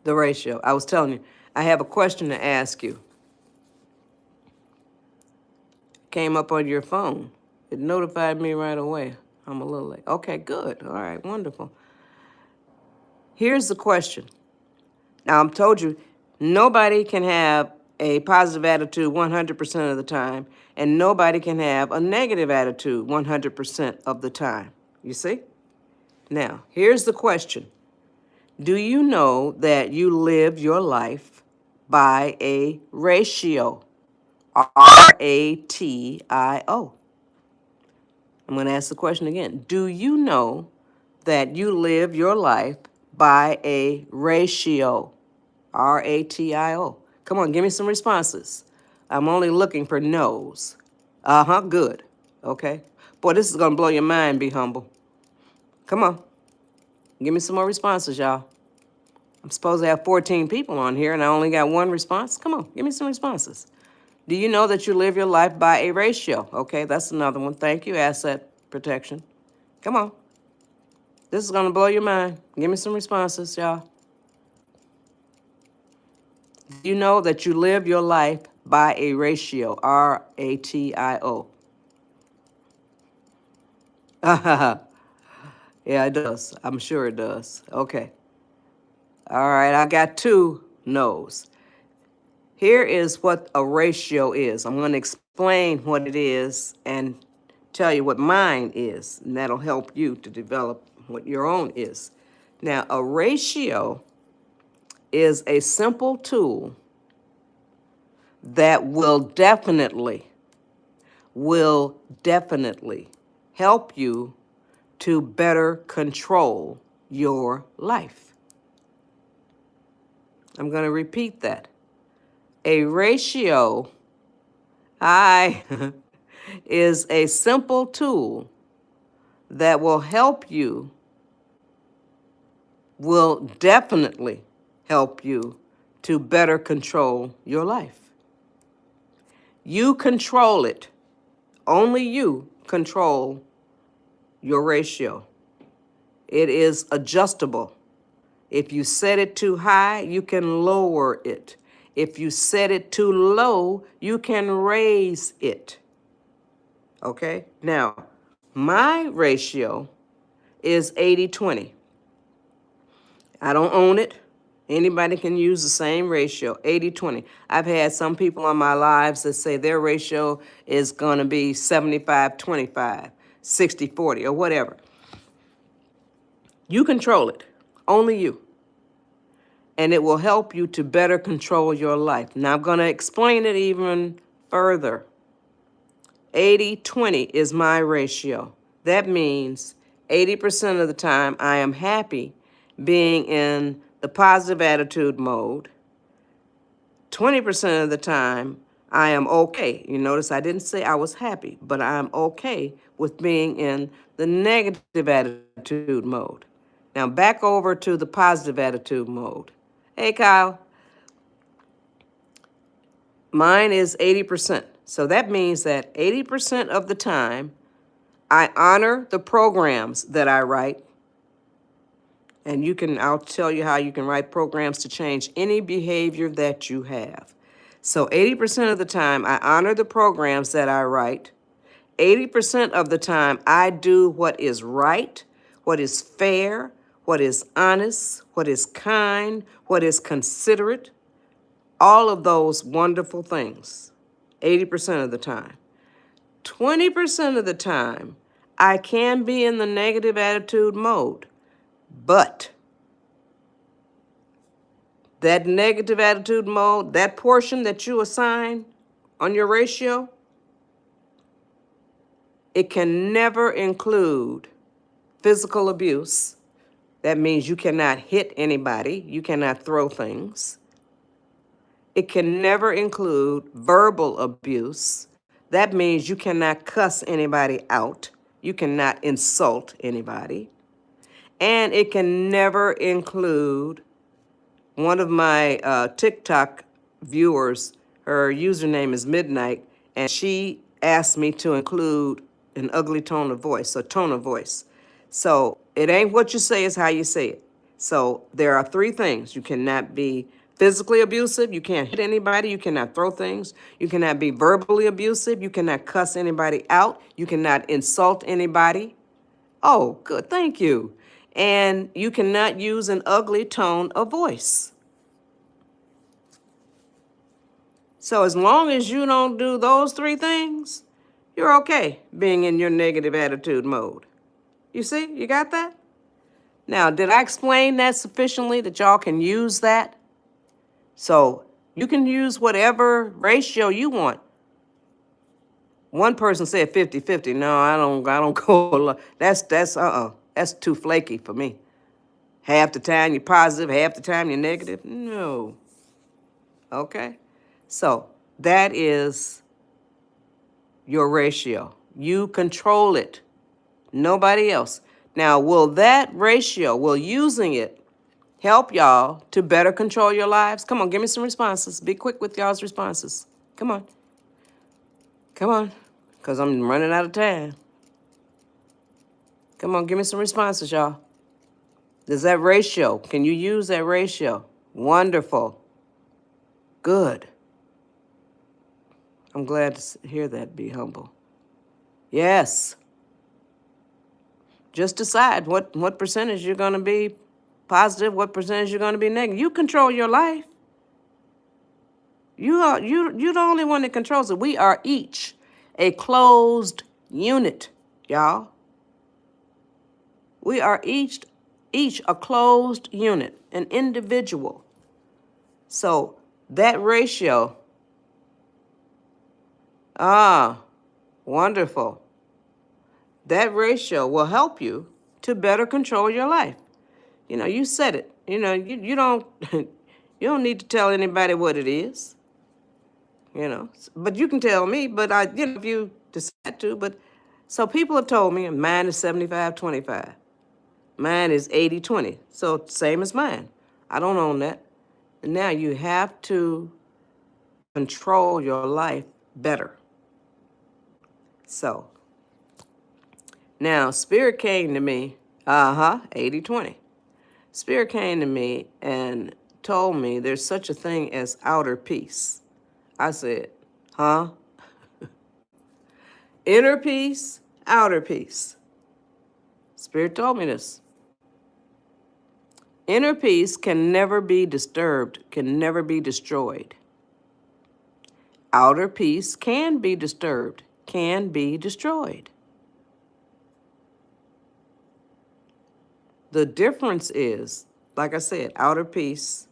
the The ratio. I was telling you, I have a question to ask you. Came up on your phone. It notified me right away. I'm a little late. Okay, good. All right, wonderful. Here's the question. Now, I'm told you, nobody can have a positive attitude 100% of the time, and nobody can have a negative attitude 100% of the time. You see? Now, here's the question. Do you know that you live your life by a ratio? ratio. I'm going to ask the question again. Do you know that you live your life by a ratio? ratio. Come on, give me some responses. I'm only looking for no's. Uh-huh, good. Okay. Boy, this is going to blow your mind, be humble. Come on. Give me some more responses, y'all. I'm supposed to have 14 people on here, and I only got one response. Come on, give me some responses. Do you know that you live your life by a ratio? Okay, that's another one. Thank you, asset protection. Come on. This is going to blow your mind. Give me some responses, y'all. Do you know that you live your life by a ratio? ratio. Yeah, it does. I'm sure it does. Okay. All right, I got two no's. Here is what a ratio is. I'm going to explain what it is and tell you what mine is, and that'll help you to develop what your own is. Now, a ratio is a simple tool that will definitely help you to better control your life. I'm going to repeat that. A ratio is a simple tool that will definitely help you to better control your life. You control it. Only you control your ratio. It is adjustable. If you set it too high, you can lower it. If you set it too low, you can raise it. Okay? Now, my ratio is 80-20. I don't own it. Anybody can use the same ratio, 80-20. I've had some people on my lives that say their ratio is going to be 75-25, 60-40, or whatever. You control it, only you. And it will help you to better control your life. Now, I'm going to explain it even further. 80-20 is my ratio. That means 80% of the time I am happy being in the positive attitude mode. 20% of the time I am okay. You notice I didn't say I was happy, but I'm okay with being in the negative attitude mode. Now back over to the positive attitude mode. Hey, Kyle. Mine is 80%. So that means that 80% of the time I honor the programs that I write. And I'll tell you how you can write programs to change any behavior that you have. So 80% of the time, I honor the programs that I write. 80% of the time, I do what is right, what is fair, what is honest, what is kind, what is considerate, all of those wonderful things, 80% of the time. 20% of the time, I can be in the negative attitude mode. But that negative attitude mode, that portion that you assign on your ratio, it can never include physical abuse. That means you cannot hit anybody. You cannot throw things. It can never include verbal abuse. That means you cannot cuss anybody out. You cannot insult anybody. And it can never include one of my TikTok viewers, her username is Midnight, and she asked me to include an ugly tone of voice, a tone of voice. So it ain't what you say, it's how you say it. So there are three things. You cannot be physically abusive. You can't hit anybody. You cannot throw things. You cannot be verbally abusive. You cannot cuss anybody out. You cannot insult anybody. Oh, good. Thank you. And you cannot use an ugly tone of voice. So as long as you don't do those three things, you're okay being in your negative attitude mode. You see, you got that? Now, did I explain that sufficiently that y'all can use that? So you can use whatever ratio you want. One person said 50-50. No, I don't go. That's too flaky for me. Half the time you're positive, half the time you're negative. No. Okay? So that is your ratio. You control it. Nobody else. Now, will using it help y'all to better control your lives? Come on, give me some responses. Be quick with y'all's responses. Come on. Come on, because I'm running out of time. Come on, give me some responses, y'all. Does that ratio, can you use that ratio? Wonderful. Good. I'm glad to hear that, be humble. Yes. Just decide what percentage you're going to be positive, what percentage you're going to be negative. You control your life. You're the only one that controls it. We are each a closed unit, y'all. We are each a closed unit, an individual. So that ratio, wonderful. That ratio will help you to better control your life. You know, you said it. You know, you don't you don't need to tell anybody what it is. You know, but you can tell me. But if you decide to. But so people have told me mine is 75-25. Mine is 80-20. So same as mine. I don't own that. And now you have to control your life better. So now Spirit came to me, 80-20. Spirit came to me and told me there's such a thing as outer peace. I said, huh? Inner peace, outer peace. Spirit told me this. Inner peace can never be disturbed, can never be destroyed. Outer peace can be disturbed, can be destroyed. The difference is, like I said, outer peace,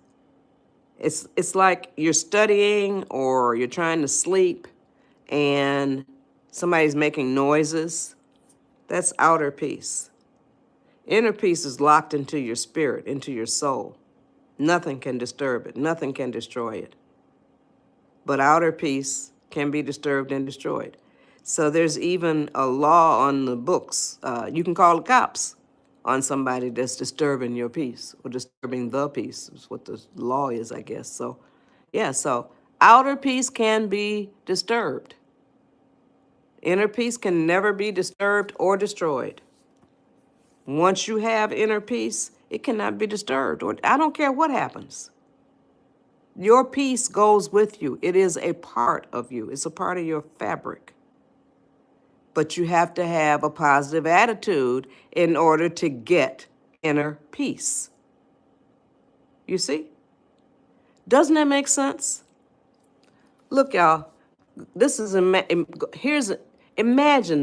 it's like you're studying or you're trying to sleep and somebody's making noises. That's outer peace. Inner peace is locked into your spirit, into your soul. Nothing can disturb it. Nothing can destroy it. But outer peace can be disturbed and destroyed. So there's even a law on the books. You can call the cops on somebody that's disturbing your peace or disturbing the peace is what the law is, I guess. So, yeah, so outer peace can be disturbed. Inner peace can never be disturbed or destroyed. Once you have inner peace, it cannot be disturbed. Or I don't care what happens. Your peace goes with you. It is a part of you. It's a part of your fabric. But you have to have a positive attitude in order to get inner peace. You see? Doesn't that make sense? Look, y'all, this is, imagine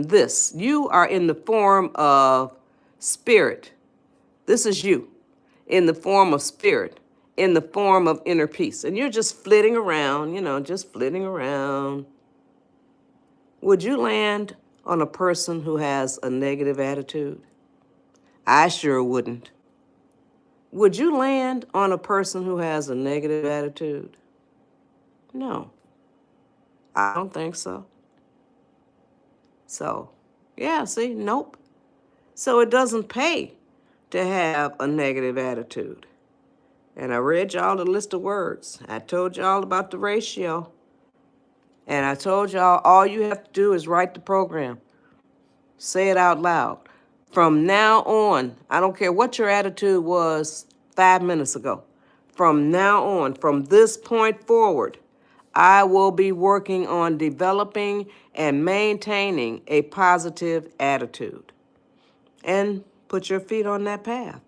this. You are in the form of spirit. This is you in the form of spirit, in the form of inner peace. And you're just flitting around, just flitting around. Would you land on a person who has a negative attitude? I sure wouldn't. Would you land on a person who has a negative attitude? No, I don't think so. So, yeah, see, nope. So it doesn't pay to have a negative attitude. And I read y'all the list of words. I told y'all about the ratio. And I told y'all all you have to do is write the program. Say it out loud. From now on, I don't care what your attitude was 5 minutes ago. From now on, from this point forward, I will be working on developing and maintaining a positive attitude. And put your feet on that path.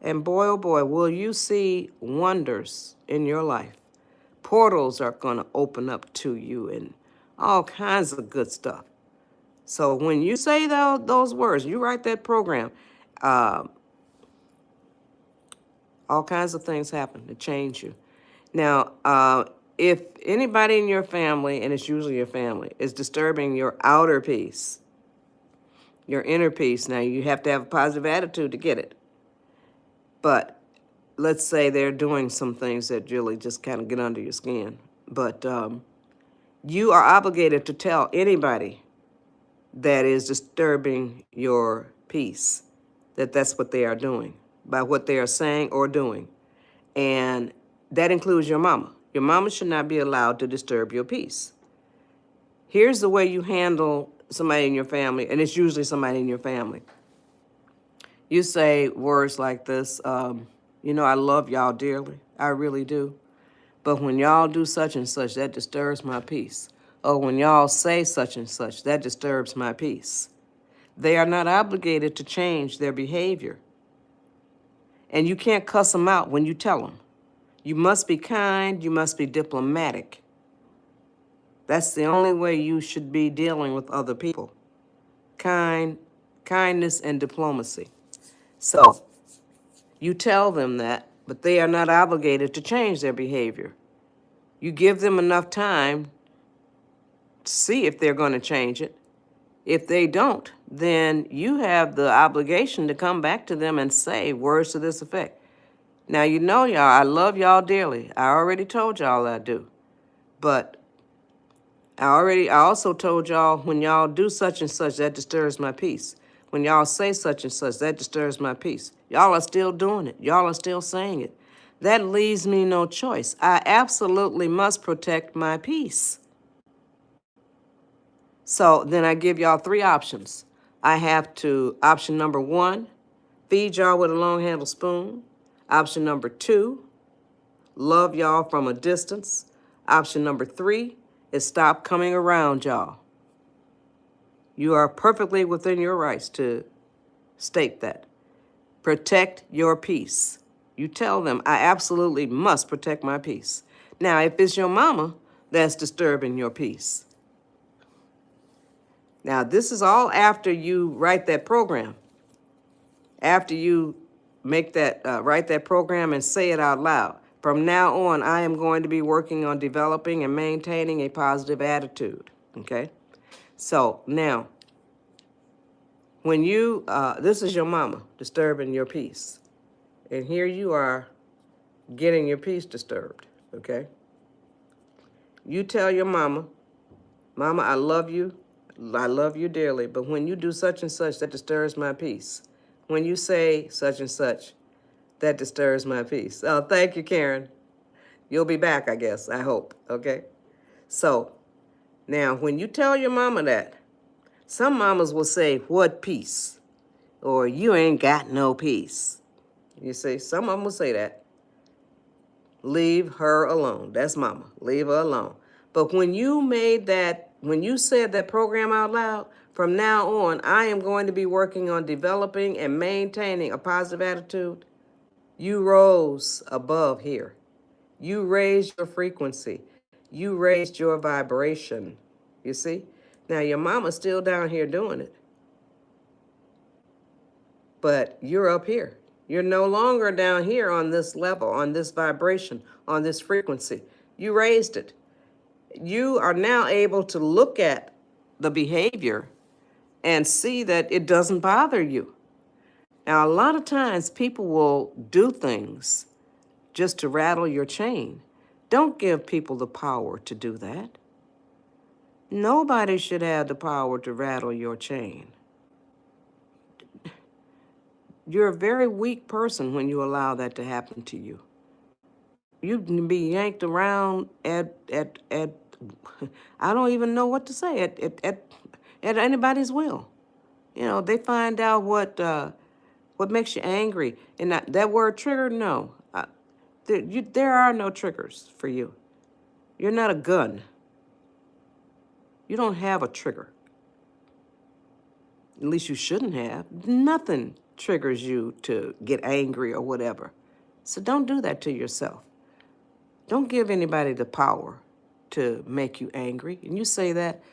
And boy, oh boy, will you see wonders in your life. Portals are going to open up to you and all kinds of good stuff. So when you say those words, you write that program, uh, all kinds of things happen to change you. Now, if anybody in your family, and it's usually your family, is disturbing your outer peace, your inner peace, now you have to have a positive attitude to get it. But let's say they're doing some things that really just kind of get under your skin. But you are obligated to tell anybody that is disturbing your peace that that's what they are doing, by what they are saying or doing. And that includes your mama. Your mama should not be allowed to disturb your peace. Here's the way you handle somebody in your family, and it's usually somebody in your family. You say words like this, I love y'all dearly. I really do. But when y'all do such and such, that disturbs my peace. Or when y'all say such and such, that disturbs my peace. They are not obligated to change their behavior. And you can't cuss them out when you tell them. You must be kind, you must be diplomatic. That's the only way you should be dealing with other people. Kindness and diplomacy. So, you tell them that, but they are not obligated to change their behavior. You give them enough time to see if they're going to change it. If they don't, then you have the obligation to come back to them and say words to this effect. Now, y'all, I love y'all dearly. I already told y'all I do. But I also told y'all when y'all do such and such, that disturbs my peace. When y'all say such and such, that disturbs my peace. Y'all are still doing it. Y'all are still saying it. That leaves me no choice. I absolutely must protect my peace. So then I give y'all 3 options. I have to, option number 1, feed y'all with a long-handled spoon. Option number 2, love y'all from a distance. Option number 3 is stop coming around y'all. You are perfectly within your rights to state that. Protect your peace. You tell them, I absolutely must protect my peace. Now, if it's your mama that's disturbing your peace. Now, this is all after you write that program. After you make that, write that program and say it out loud. From now on, I am going to be working on developing and maintaining a positive attitude, okay? So now, when you, this is your mama disturbing your peace. And here you are getting your peace disturbed, okay? You tell your mama, Mama, I love you dearly, but when you do such and such, that disturbs my peace. When you say such and such, that disturbs my peace. Oh, thank you, Karen. You'll be back, I guess, I hope, okay? So, now, when you tell your mama that, some mamas will say, what peace? Or you ain't got no peace. You see, some of them will say that. Leave her alone. That's mama. Leave her alone. But when you said that program out loud, from now on, I am going to be working on developing and maintaining a positive attitude. You rose above here. You raised your frequency. You raised your vibration. You see? Now, your mama's still down here doing it. But you're up here. You're no longer down here on this level, on this vibration, on this frequency. You raised it. You are now able to look at the behavior and see that it doesn't bother you. Now, a lot of times people will do things just to rattle your chain. Don't give people the power to do that. Nobody should have the power to rattle your chain. You're a very weak person when you allow that to happen to you. You can be yanked around at I don't even know what to say, at anybody's will. They find out what What makes you angry? And that word trigger, no. There are no triggers for you. You're not a gun. You don't have a trigger. At least you shouldn't have. Nothing triggers you to get angry or whatever. So don't do that to yourself. Don't give anybody the power to make you angry. And you say that,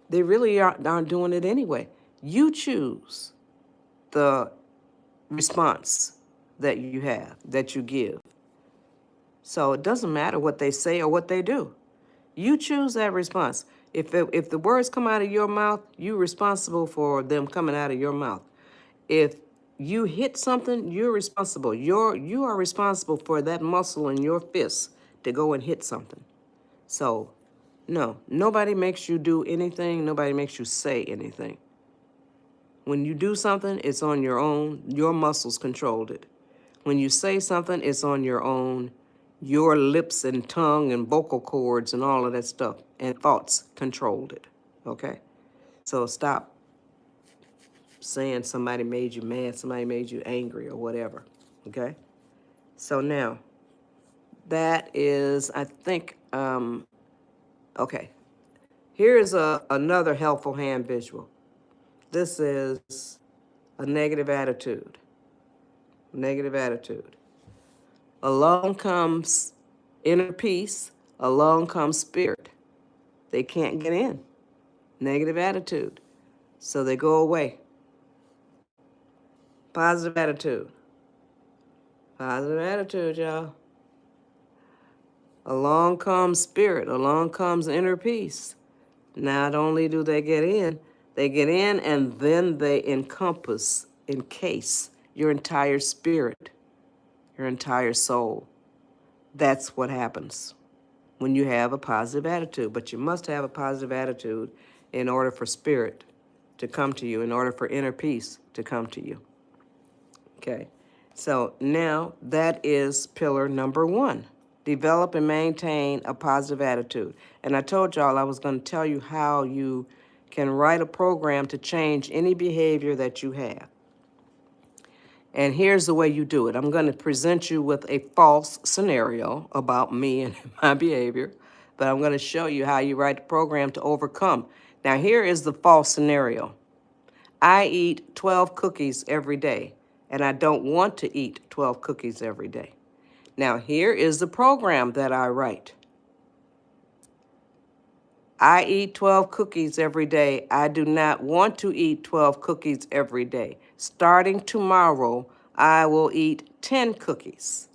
they really aren't doing it anyway. You choose the response that you have, that you give. So it doesn't matter what they say or what they do. You choose that response. If the words come out of your mouth, you're responsible for them coming out of your mouth. If you hit something, you're responsible. You are responsible for that muscle in your fist to go and hit something. So, no, nobody makes you do anything. Nobody makes you say anything. When you do something, it's on your own. Your muscles controlled it. When you say something, it's on your own. Your lips and tongue and vocal cords and all of that stuff and thoughts controlled it, okay? So stop saying somebody made you mad, somebody made you angry or whatever, okay? So now, that is, I think, okay. Here is another helpful hand visual. This is a negative attitude. Negative attitude. Along comes inner peace, along comes spirit. They can't get in. Negative attitude. So they go away. Positive attitude. Positive attitude, y'all. Along comes spirit, along comes inner peace. Not only do they get in and then they encase your entire spirit, your entire soul. That's what happens when you have a positive attitude. But you must have a positive attitude in order for spirit to come to you, in order for inner peace to come to you. Okay, so now that is pillar number 1. Develop and maintain a positive attitude. And I told y'all I was going to tell you how you can write a program to change any behavior that you have. And here's the way you do it. I'm going to present you with a false scenario about me and my behavior, but I'm going to show you how you write the program to overcome. Now, here is the false scenario. I eat 12 cookies every day, and I don't want to eat 12 cookies every day. Now, here is the program that I write. I eat 12 cookies every day. I do not want to eat 12 cookies every day. Starting tomorrow, I will eat 10 cookies.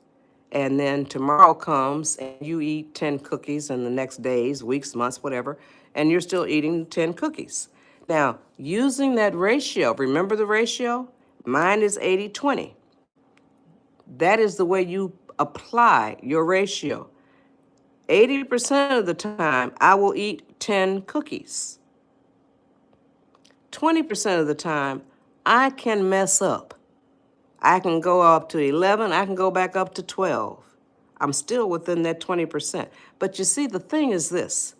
And then tomorrow comes and you eat 10 cookies in the next days, weeks, months, whatever, and you're still eating 10 cookies. Now, using that ratio, remember the ratio? Mine is 80-20. That is the way you apply your ratio. 80% of the time, I will eat 10 cookies. 20% of the time, I can mess up. I can go up to 11, I can go back up to 12. I'm still within that 20%. But you see, the thing is this.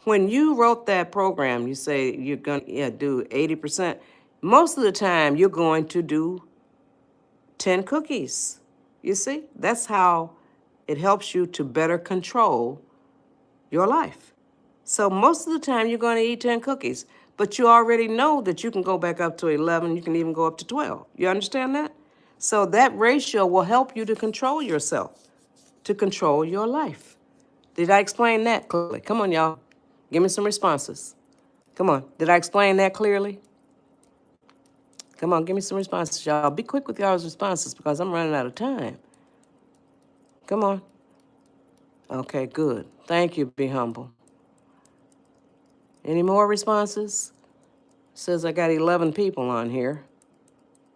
When you wrote that program, you say you're going to do 80%. Most of the time, you're going to do 10 cookies. You see, that's how it helps you to better control your life. So most of the time, you're going to eat 10 cookies, but you already know that you can go back up to 11, you can even go up to 12. You understand that? So that ratio will help you to control yourself, to control your life. Did I explain that clearly? Come on, y'all. Give me some responses. Come on. Did I explain that clearly? Come on, give me some responses, y'all. Be quick with y'all's responses because I'm running out of time. Come on. Okay, good. Thank you, Be Humble. Any more responses? Says I got 11 people on here,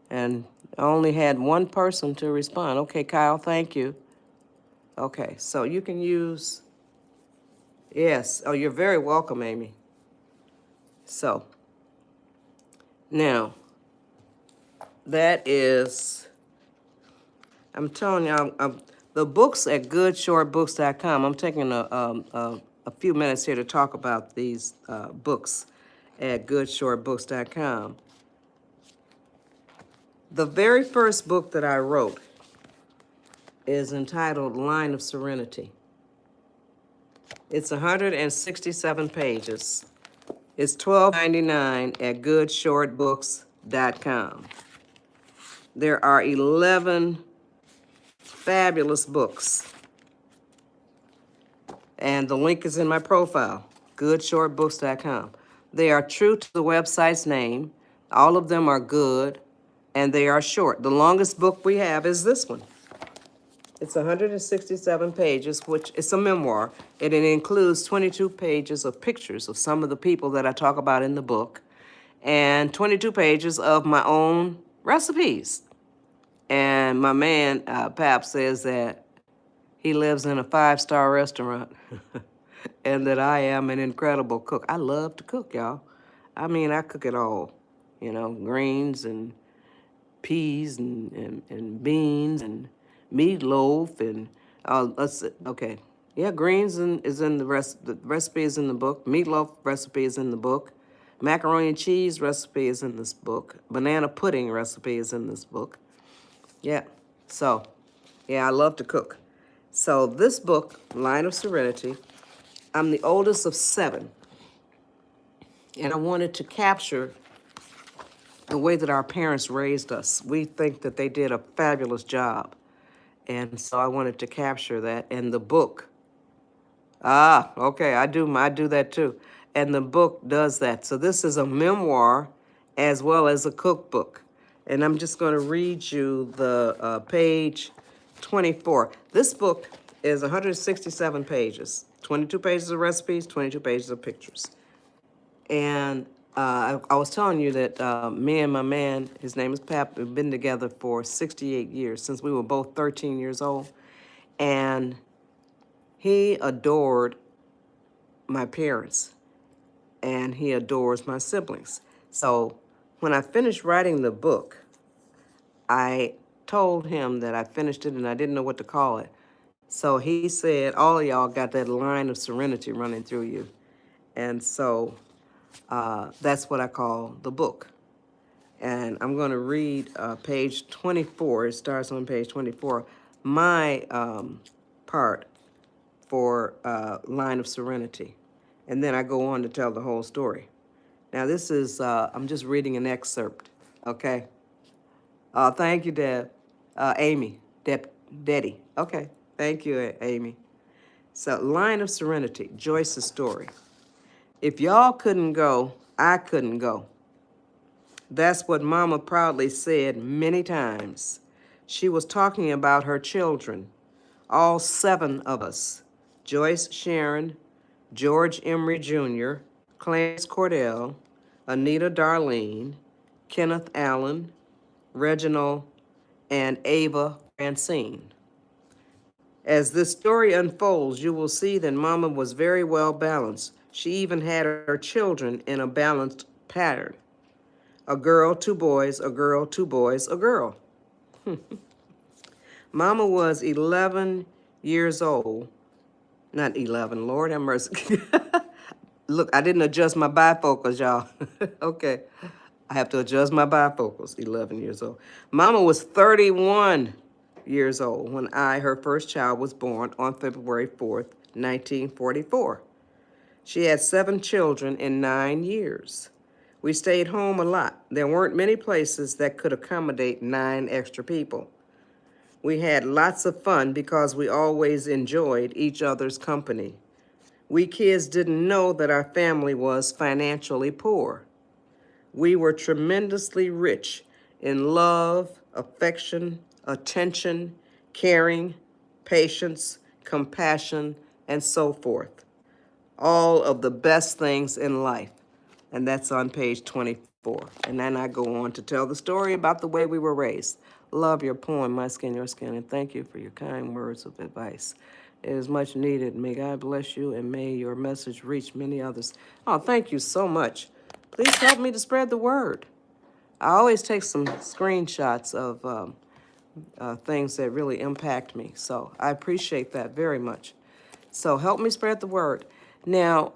and I only had one person to respond. Okay, Kyle, thank you. Okay, so you can use, yes. Oh, you're very welcome, Amy. So, now, that is, I'm telling you, the books at goodshortbooks.com, I'm taking a few minutes here to talk about these books at goodshortbooks.com. The very first book that I wrote is entitled Line of Serenity. It's 167 pages. It's $12.99 at goodshortbooks.com. There are 11 fabulous books, and the link is in my profile, goodshortbooks.com. They are true to the website's name. All of them are good, and they are short. The longest book we have is this one. It's 167 pages, which is a memoir, and it includes 22 pages of pictures of some of the people that I talk about in the book, and 22 pages of my own recipes. And my man, Pap, says that he lives in a 5-star restaurant and that I am an incredible cook. I love to cook, y'all. I mean, I cook it all, greens and peas and beans and meatloaf and okay. Yeah, greens is in the recipe is in the book. Meatloaf recipe is in the book. Macaroni and cheese recipe is in this book. Banana pudding recipe is in this book. Yeah. So, yeah, I love to cook. So this book, Line of Serenity, I'm the oldest of 7. And I wanted to capture the way that our parents raised us. We think that they did a fabulous job. And so I wanted to capture that. And the book, okay, I do that too. And the book does that. So this is a memoir as well as a cookbook. And I'm just going to read you the page 24. This book is 167 pages, 22 pages of recipes, 22 pages of pictures. And I was telling you that me and my man, his name is Pap, we've been together for 68 years, since we were both 13 years old. And he adored my parents, and he adores my siblings. So when I finished writing the book, I told him that I finished it and I didn't know what to call it. So he said, all of y'all got that line of serenity running through you. And so that's what I call the book. And I'm going to read page 24. It starts on page 24. My part for Line of Serenity. And then I go on to tell the whole story. Now this is, I'm just reading an excerpt, okay? Thank you, Deb. Amy, Deddy. Okay, thank you, Amy. So, Line of Serenity, Joyce's story. If y'all couldn't go, I couldn't go. That's what Mama proudly said many times. She was talking about her children, all 7 of us. Joyce Sharon, George Emery Jr., Clarence Cordell, Anita Darlene, Kenneth Allen, Reginald, and Ava Francine. As this story unfolds, you will see that Mama was very well balanced. She even had her children in a balanced pattern. A girl, 2 boys, a girl, 2 boys, a girl. Mama was 11 years old. Not 11, Lord have mercy. Look, I didn't adjust my bifocals, y'all. Okay. I have to adjust my bifocals, 11 years old. Mama was 31 years old when her first child, was born on February 4th, 1944. She had 7 children in 9 years. We stayed home a lot. There weren't many places that could accommodate 9 extra people. We had lots of fun because we always enjoyed each other's company. We kids didn't know that our family was financially poor. We were tremendously rich in love, affection, attention, caring, patience, compassion, and so forth. All of the best things in life. And that's on page 24. And then I go on to tell the story about the way we were raised. Love your poem, My Skin, Your Skin, and thank you for your kind words of advice. It is much needed. May God bless you, and may your message reach many others. Oh, thank you so much. Please help me to spread the word. I always take some screenshots of things that really impact me. So I appreciate that very much. So help me spread the word. Now,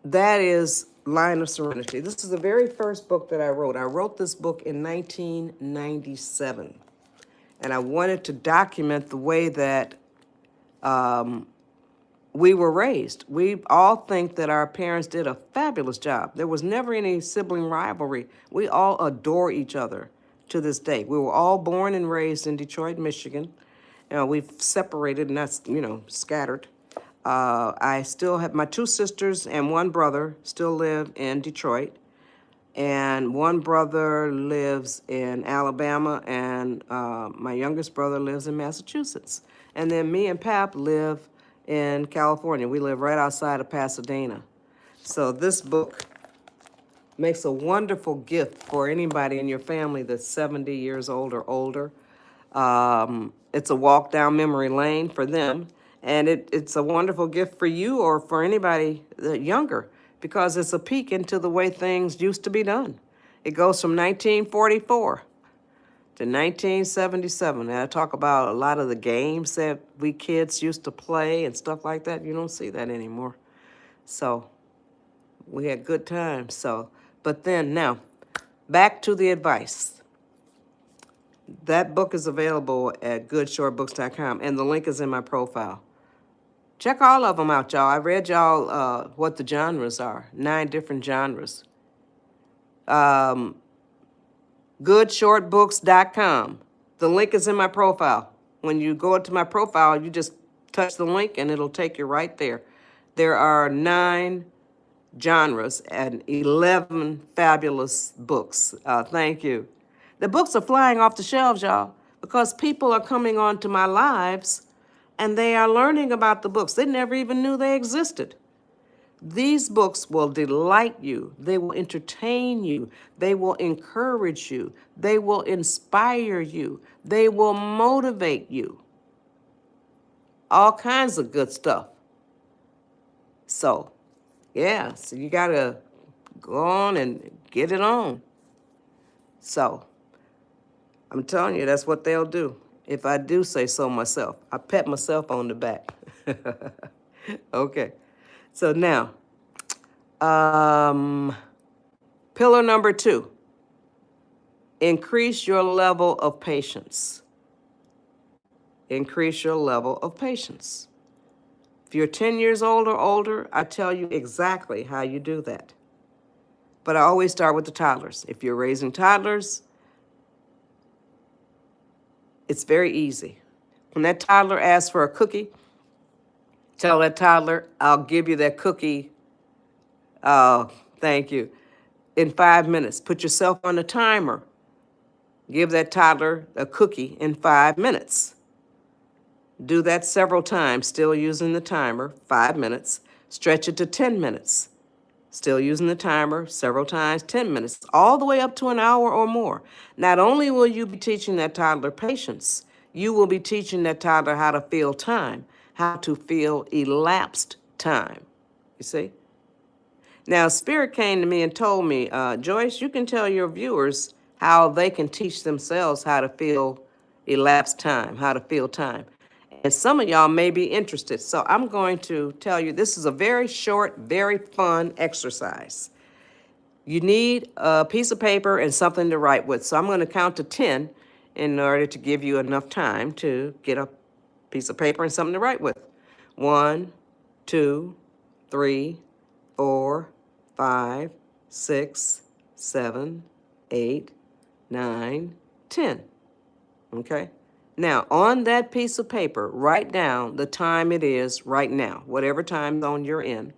that is Line of Serenity. This is the very first book that I wrote. I wrote this book in 1997, and I wanted to document the way that we were raised. We all think that our parents did a fabulous job. There was never any sibling rivalry. We all adore each other to this day. We were all born and raised in Detroit, Michigan. We've separated and that's, scattered. I still have my two sisters and one brother still live in Detroit. And one brother lives in Alabama, and my youngest brother lives in Massachusetts. And then me and Pap live in California. We live right outside of Pasadena. So this book makes a wonderful gift for anybody in your family that's 70 years old or older. It's a walk down memory lane for them, and it's a wonderful gift for you or for anybody younger, because it's a peek into the way things used to be done. It goes from 1944 to 1977. And I talk about a lot of the games that we kids used to play and stuff like that. You don't see that anymore. So we had good times. But then now, back to the advice. That book is available at goodshortbooks.com, and the link is in my profile. Check all of them out, y'all. I read y'all what the genres are, 9 different genres. Goodshortbooks.com. The link is in my profile. When you go to my profile, you just touch the link and it'll take you right there. There are 9 genres and 11 fabulous books. Thank you. The books are flying off the shelves, y'all, because people are coming onto my lives and they are learning about the books. They never even knew they existed. These books will delight you. They will entertain you. They will encourage you. They will inspire you. They will motivate you. All kinds of good stuff. So, yeah, so you got to go on and get it on. So, I'm telling you, that's what they'll do. If I do say so myself, I pat myself on the back. Okay. So now, pillar number 2, increase your level of patience. Increase your level of patience. If you're 10 years old or older, I tell you exactly how you do that. But I always start with the toddlers. If you're raising toddlers, it's very easy. When that toddler asks for a cookie, tell that toddler, I'll give you that cookie, thank you, in 5 minutes. Put yourself on a timer. Give that toddler a cookie in 5 minutes. Do that several times, still using the timer, 5 minutes. Stretch it to 10 minutes. Still using the timer, several times, 10 minutes, all the way up to an hour or more. Not only will you be teaching that toddler patience, you will be teaching that toddler how to feel time, how to feel elapsed time. You see? Now, Spirit came to me and told me, Joyce, you can tell your viewers how they can teach themselves how to feel elapsed time, how to feel time. And some of y'all may be interested. So I'm going to tell you, this is a very short, very fun exercise. You need a piece of paper and something to write with. So I'm going to count to 10 in order to give you enough time to get a piece of paper and something to write with. 1, 2, 3, 4, 5, 6, 7, 8, 9, 10. Okay? Now, on that piece of paper, write down the time it is right now, whatever time zone you're in.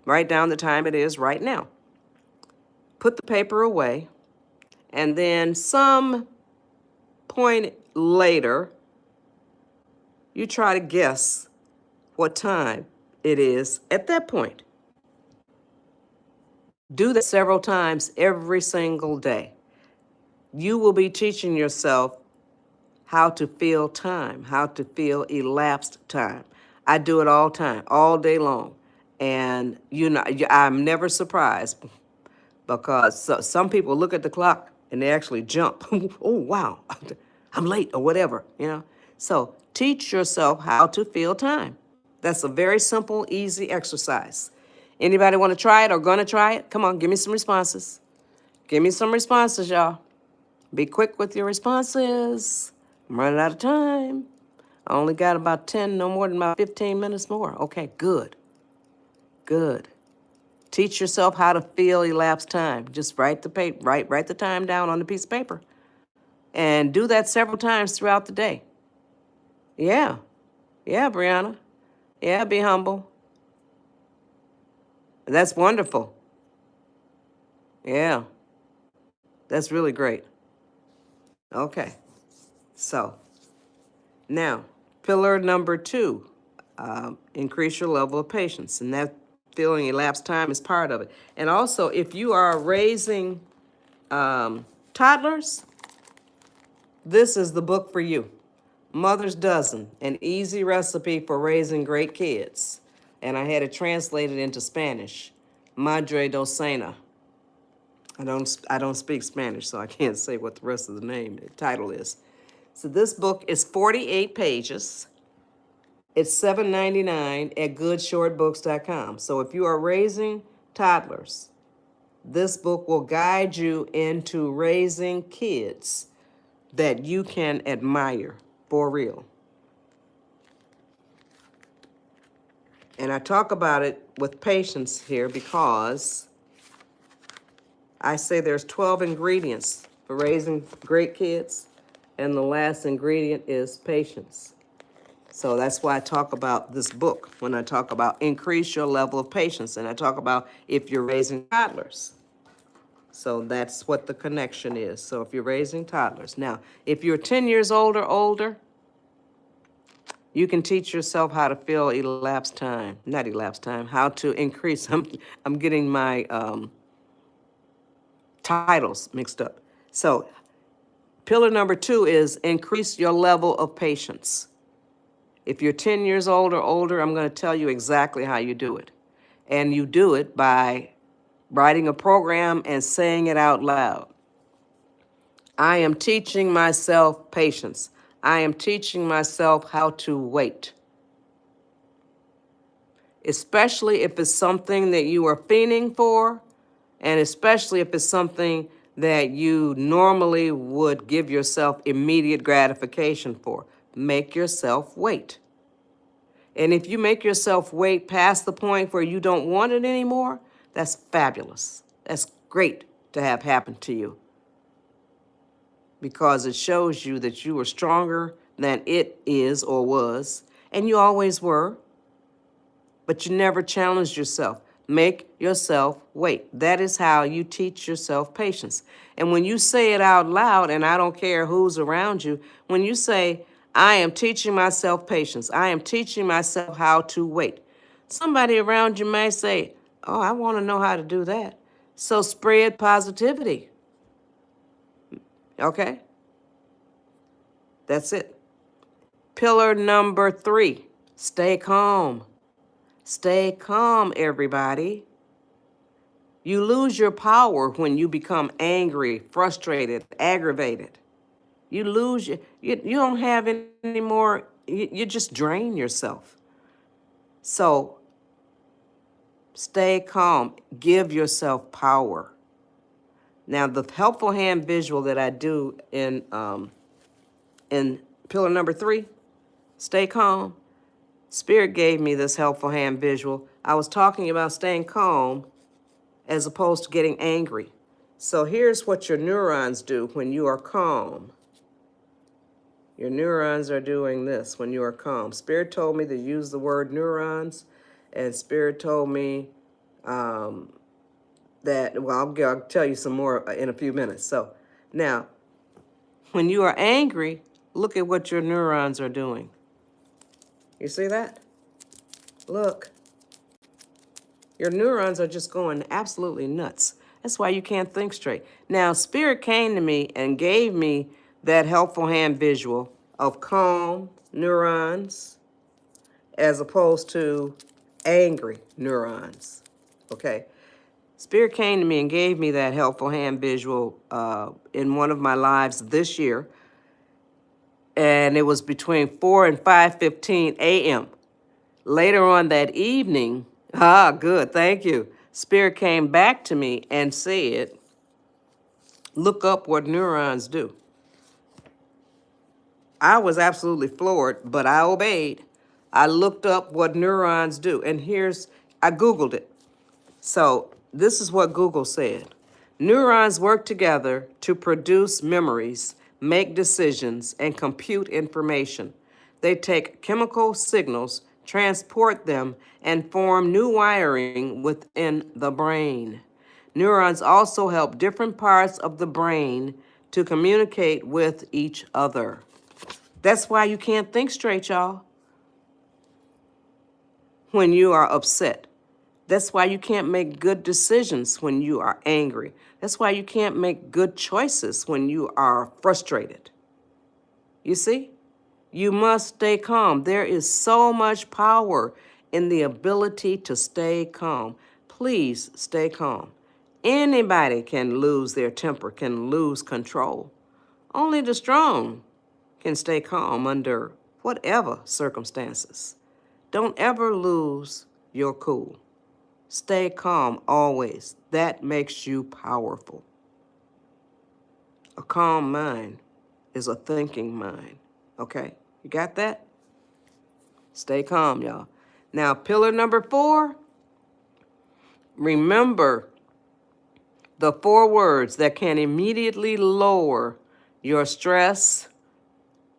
Write down the time it is right now. Put the paper away, and then some point later, you try to guess what time it is at that point. Do that several times every single day. You will be teaching yourself how to feel time, how to feel elapsed time. I do it all time, all day long. And I'm never surprised because some people look at the clock and they actually jump. Oh, wow, I'm late or whatever, So teach yourself how to feel time. That's a very simple, easy exercise. Anybody want to try it or gonna try it? Come on, give me some responses. Give me some responses, y'all. Be quick with your responses. I'm running out of time. I only got about 10, no more than about 15 minutes more. Okay, good. Good. Teach yourself how to feel elapsed time. Just write the time down on a piece of paper. And do that several times throughout the day. Yeah. Yeah, Brianna. Yeah, be humble. That's wonderful. Yeah. That's really great. Okay. So, now, pillar number 2, increase your level of patience. And that feeling elapsed time is part of it. And also, if you are raising toddlers, this is the book for you. Mother's Dozen, an easy recipe for raising great kids. And I had it translated into Spanish. Madre Docena. I don't speak Spanish, so I can't say what the rest of the title is. So this book is 48 pages. It's $7.99 at goodshortbooks.com. So if you are raising toddlers, this book will guide you into raising kids that you can admire for real. And I talk about it with patience here because I say there's 12 ingredients for raising great kids, and the last ingredient is patience. So that's why I talk about this book when I talk about increase your level of patience, and I talk about if you're raising toddlers. So that's what the connection is. So if you're raising toddlers. Now, if you're 10 years old or older, you can teach yourself how to feel elapsed time. Not elapsed time, how to increase. I'm getting my titles mixed up. So pillar number 2 is increase your level of patience. If you're 10 years old or older, I'm going to tell you exactly how you do it. And you do it by writing a program and saying it out loud. I am teaching myself patience. I am teaching myself how to wait. Especially if it's something that you are fiending for, and especially if it's something that you normally would give yourself immediate gratification for. Make yourself wait. And if you make yourself wait past the point where you don't want it anymore, that's fabulous. That's great to have happen to you, because it shows you that you are stronger than it is or was, and you always were, but you never challenged yourself. Make yourself wait. That is how you teach yourself patience. And when you say it out loud, and I don't care who's around you, when you say, I am teaching myself patience, I am teaching myself how to wait, somebody around you may say, oh, I want to know how to do that. So spread positivity. Okay? That's it. Pillar number 3, stay calm. Stay calm, everybody. You lose your power when you become angry, frustrated, aggravated. You lose you don't have any more, you just drain yourself. So stay calm. Give yourself power. Now, the helpful hand visual that I do in pillar number 3, stay calm, Spirit gave me this helpful hand visual. I was talking about staying calm as opposed to getting angry. So here's what your neurons do when you are calm. Your neurons are doing this when you are calm. Spirit told me to use the word neurons, and Spirit told me that, well, I'll tell you some more in a few minutes. So now, when you are angry, look at what your neurons are doing. You see that? Look. Your neurons are just going absolutely nuts. That's why you can't think straight. Now, Spirit came to me and gave me that helpful hand visual of calm neurons as opposed to angry neurons. Okay? Spirit came to me and gave me that helpful hand visual in one of my lives this year. And it was between 4 and 5:15 a.m. Later on that evening, Ah, good. Thank you. Spirit came back to me and said, look up what neurons do. I was absolutely floored, but I obeyed. I looked up what neurons do, and I Googled it. So this is what Google said. Neurons work together to produce memories, make decisions, and compute information. They take chemical signals, transport them, and form new wiring within the brain. Neurons also help different parts of the brain to communicate with each other. That's why you can't think straight, y'all, when you are upset. That's why you can't make good decisions when you are angry. That's why you can't make good choices when you are frustrated. You see? You must stay calm. There is so much power in the ability to stay calm. Please stay calm. Anybody can lose their temper, can lose control. Only the strong can stay calm under whatever circumstances. Don't ever lose your cool. Stay calm always. That makes you powerful. A calm mind is a thinking mind. Okay? You got that? Stay calm, y'all. Now, pillar number 4, remember the 4 words that can immediately lower your stress,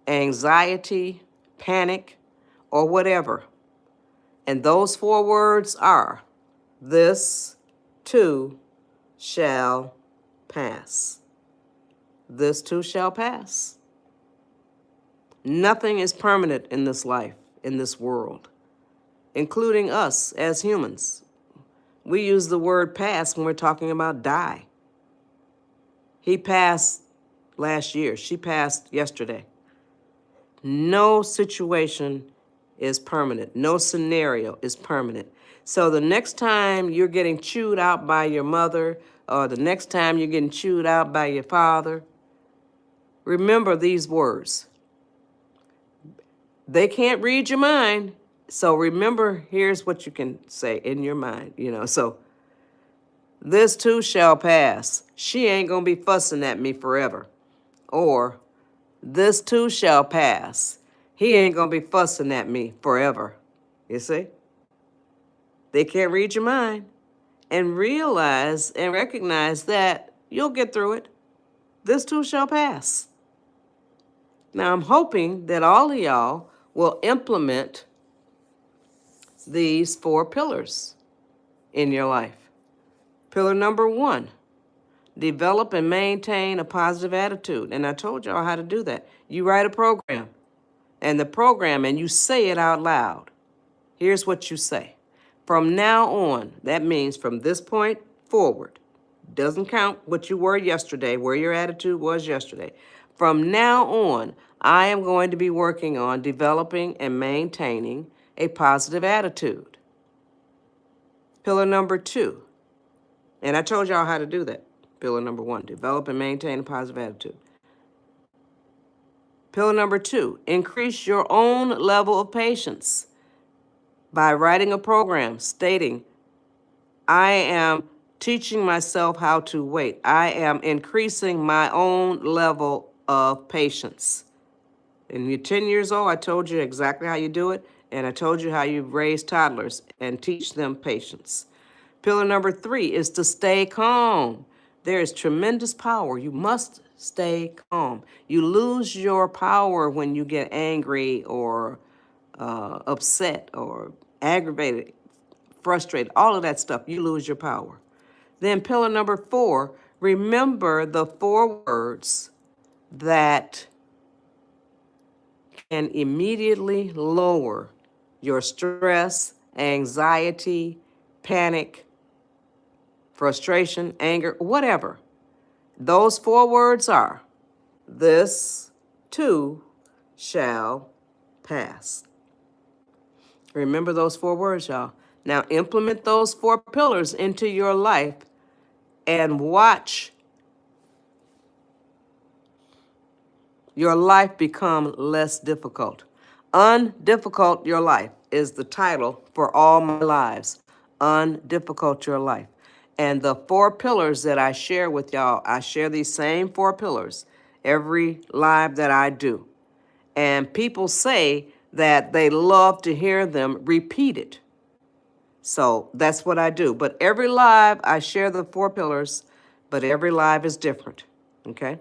anxiety, panic, or whatever. And those 4 words are, this too shall pass. This too shall pass. Nothing is permanent in this life, in this world, including us as humans. We use the word pass when we're talking about die. He passed last year. She passed yesterday. No situation is permanent. No scenario is permanent. So the next time you're getting chewed out by your mother, or the next time you're getting chewed out by your father, remember these words. They can't read your mind. So remember, here's what you can say in your mind, So this too shall pass. She ain't gonna be fussing at me forever. Or this too shall pass. He ain't gonna be fussing at me forever. You see? They can't read your mind. And realize and recognize that you'll get through it. This too shall pass. Now I'm hoping that all of y'all will implement these 4 pillars in your life. Pillar number 1, develop and maintain a positive attitude. And I told y'all how to do that. You write a program, and you say it out loud. Here's what you say. From now on, that means from this point forward, doesn't count what you were yesterday, where your attitude was yesterday. From now on, I am going to be working on developing and maintaining a positive attitude. Pillar number 2, and I told y'all how to do that. Pillar number 1, develop and maintain a positive attitude. Pillar number 2, increase your own level of patience by writing a program stating, I am teaching myself how to wait. I am increasing my own level of patience. When you're 10 years old, I told you exactly how you do it, and I told you how you raise toddlers and teach them patience. Pillar number 3 is to stay calm. There is tremendous power. You must stay calm. You lose your power when you get angry or upset or aggravated, frustrated, all of that stuff. You lose your power. Then pillar number 4, remember the 4 words that can immediately lower your stress, anxiety, panic, frustration, anger, whatever. Those 4 words are, this too shall pass. Remember those 4 words, y'all. Now implement those 4 pillars into your life and watch your life become less difficult. Undifficult Your Life is the title for all my lives. Undifficult Your Life. And the 4 pillars that I share with y'all, I share these same 4 pillars every live that I do. And people say that they love to hear them repeated. So that's what I do. But every live, I share the 4 pillars, but every live is different. Okay?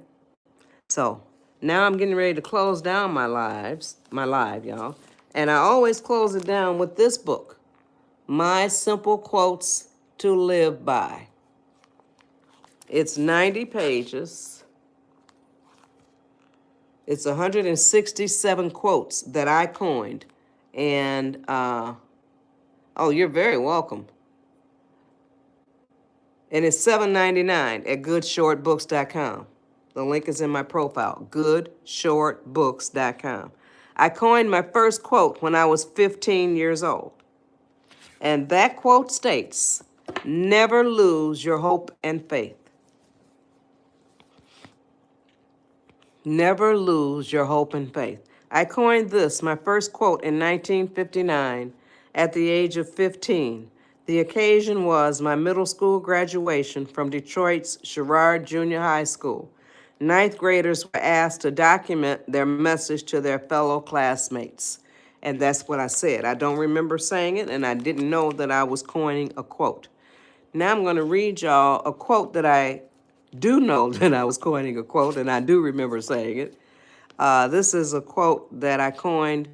So now I'm getting ready to close down my live, y'all. And I always close it down with this book, My Simple Quotes to Live By. It's 90 pages. It's 167 quotes that I coined. And, oh, you're very welcome. And it's $7.99 at goodshortbooks.com. The link is in my profile, goodshortbooks.com. I coined my first quote when I was 15 years old. And that quote states, never lose your hope and faith. Never lose your hope and faith. I coined this, my first quote, in 1959 at the age of 15. The occasion was my middle school graduation from Detroit's Sherrard Junior High School. Ninth graders were asked to document their message to their fellow classmates. And that's what I said. I don't remember saying it, and I didn't know that I was coining a quote. Now I'm going to read y'all a quote that I do know that I was coining a quote, and I do remember saying it. This is a quote that I coined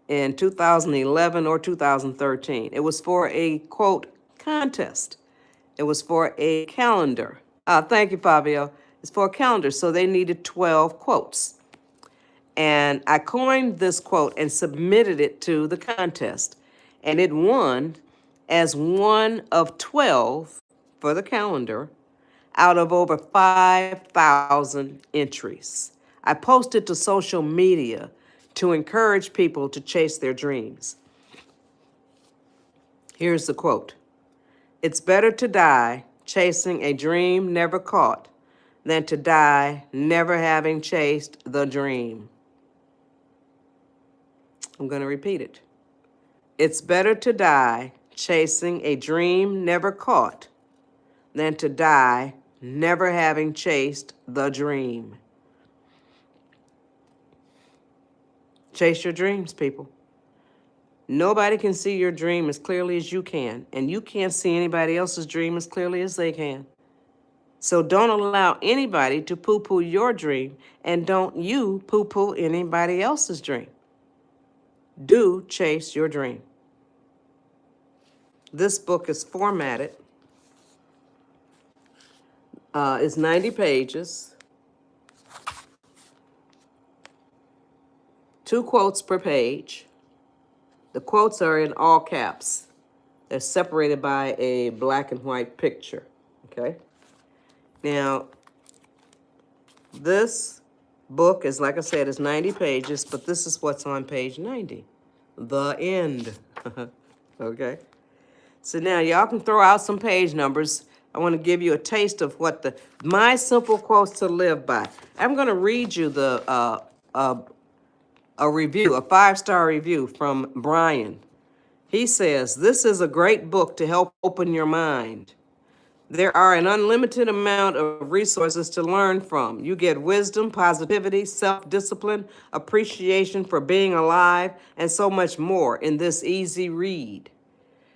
in 2011 or 2013. It was for a, quote, contest. It was for a calendar. Thank you, Fabio. It's for a calendar, so they needed 12 quotes. And I coined this quote and submitted it to the contest. And it won as one of 12 for the calendar out of over 5,000 entries. I posted to social media to encourage people to chase their dreams. Here's the quote. It's better to die chasing a dream never caught than to die never having chased the dream. I'm going to repeat it. It's better to die chasing a dream never caught than to die never having chased the dream. Chase your dreams, people. Nobody can see your dream as clearly as you can, and you can't see anybody else's dream as clearly as they can. So don't allow anybody to poo-poo your dream, and don't you poo-poo anybody else's dream. Do chase your dream. This book is formatted. It's 90 pages. 2 quotes per page. The quotes are in all caps. They're separated by a black and white picture, okay? Now, this book is, like I said, is 90 pages, but this is what's on page 90. The end, okay? So now y'all can throw out some page numbers. I want to give you a taste of what my simple quotes to live by. I'm going to read you a review, a 5-star review from Brian. He says, this is a great book to help open your mind. There are an unlimited amount of resources to learn from. You get wisdom, positivity, self-discipline, appreciation for being alive, and so much more in this easy read.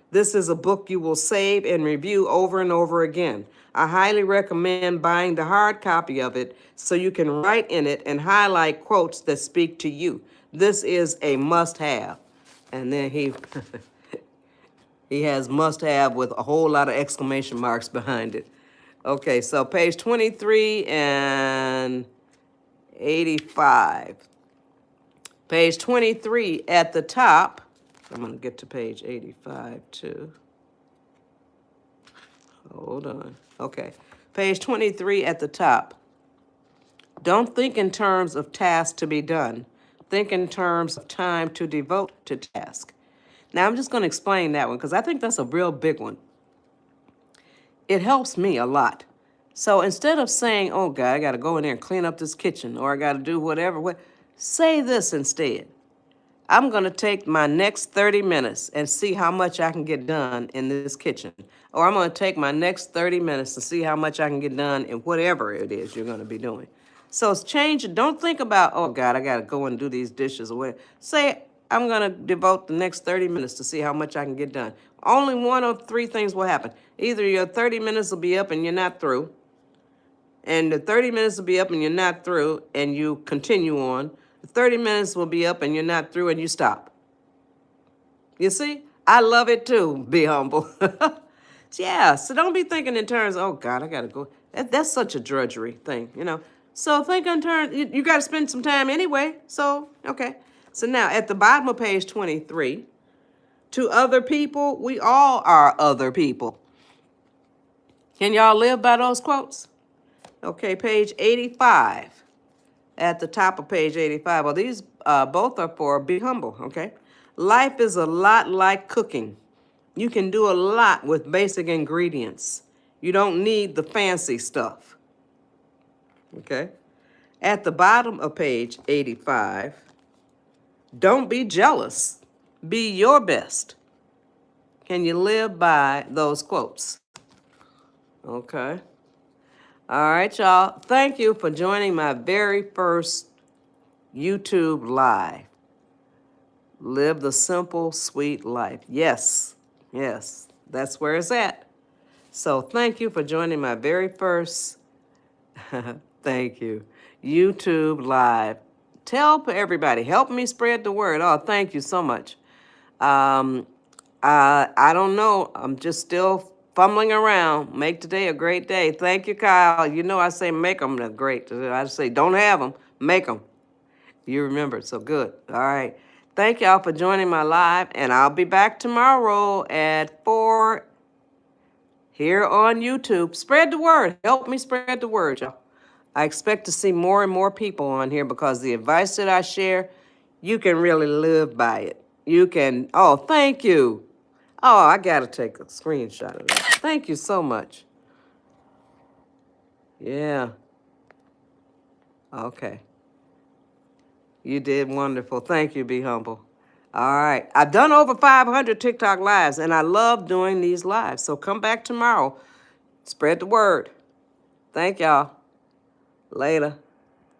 This is a book you will save and review over and over again. I highly recommend buying the hard copy of it so you can write in it and highlight quotes that speak to you. This is a must-have. And then he has must-have with a whole lot of exclamation marks behind it. Okay, so page 23 and 85. Page 23 at the top. I'm going to get to page 85 too. Hold on. Okay. Page 23 at the top. Don't think in terms of tasks to be done. Think in terms of time to devote to task. Now, I'm just going to explain that one because I think that's a real big one. It helps me a lot. So instead of saying, oh, God, I got to go in there and clean up this kitchen or I got to do whatever, say this instead. I'm going to take my next 30 minutes and see how much I can get done in this kitchen. Or I'm going to take my next 30 minutes to see how much I can get done in whatever it is you're going to be doing. So it's change it. Don't think about, oh God, I got to go and do these dishes or whatever. Say, I'm going to devote the next 30 minutes to see how much I can get done. Only one of three things will happen. Either your 30 minutes will be up and you're not through, and the 30 minutes will be up and you're not through, and you continue on. The 30 minutes will be up and you're not through, and you stop. You see? I love it too, be humble. Yeah, so don't be thinking in terms, oh God, I got to go. That's such a drudgery thing, you know. So think in terms, you got to spend some time anyway. So, okay. So now at the bottom of page 23, to other people, we all are other people. Can y'all live by those quotes? Okay, page 85. At the top of page 85. Well, these both are for be humble, okay? Life is a lot like cooking. You can do a lot with basic ingredients. You don't need the fancy stuff, okay? At the bottom of page 85, don't be jealous. Be your best. Can you live by those quotes? Okay. All right, y'all. Thank you for joining my very first YouTube Live. Live the simple, sweet life. Yes, yes, that's where it's at. So thank you for joining my very first, thank you, YouTube Live. Tell everybody, help me spread the word. Oh, thank you so much. I don't know. I'm just still fumbling around. Make today a great day. Thank you, Kyle. You know I say make them great. I say don't have them, make them. You remembered, so good. All right. Thank y'all for joining my live, and I'll be back tomorrow at 4 here on YouTube. Spread the word. Help me spread the word, y'all. I expect to see more and more people on here because the advice that I share, you can really live by it. You can, oh, thank you. Oh, I got to take a screenshot of that. Thank you so much. Yeah. Okay. You did wonderful. Thank you, Be Humble. All right. I've done over 500 TikTok lives, and I love doing these lives. So come back tomorrow. Spread the word. Thank y'all. Later.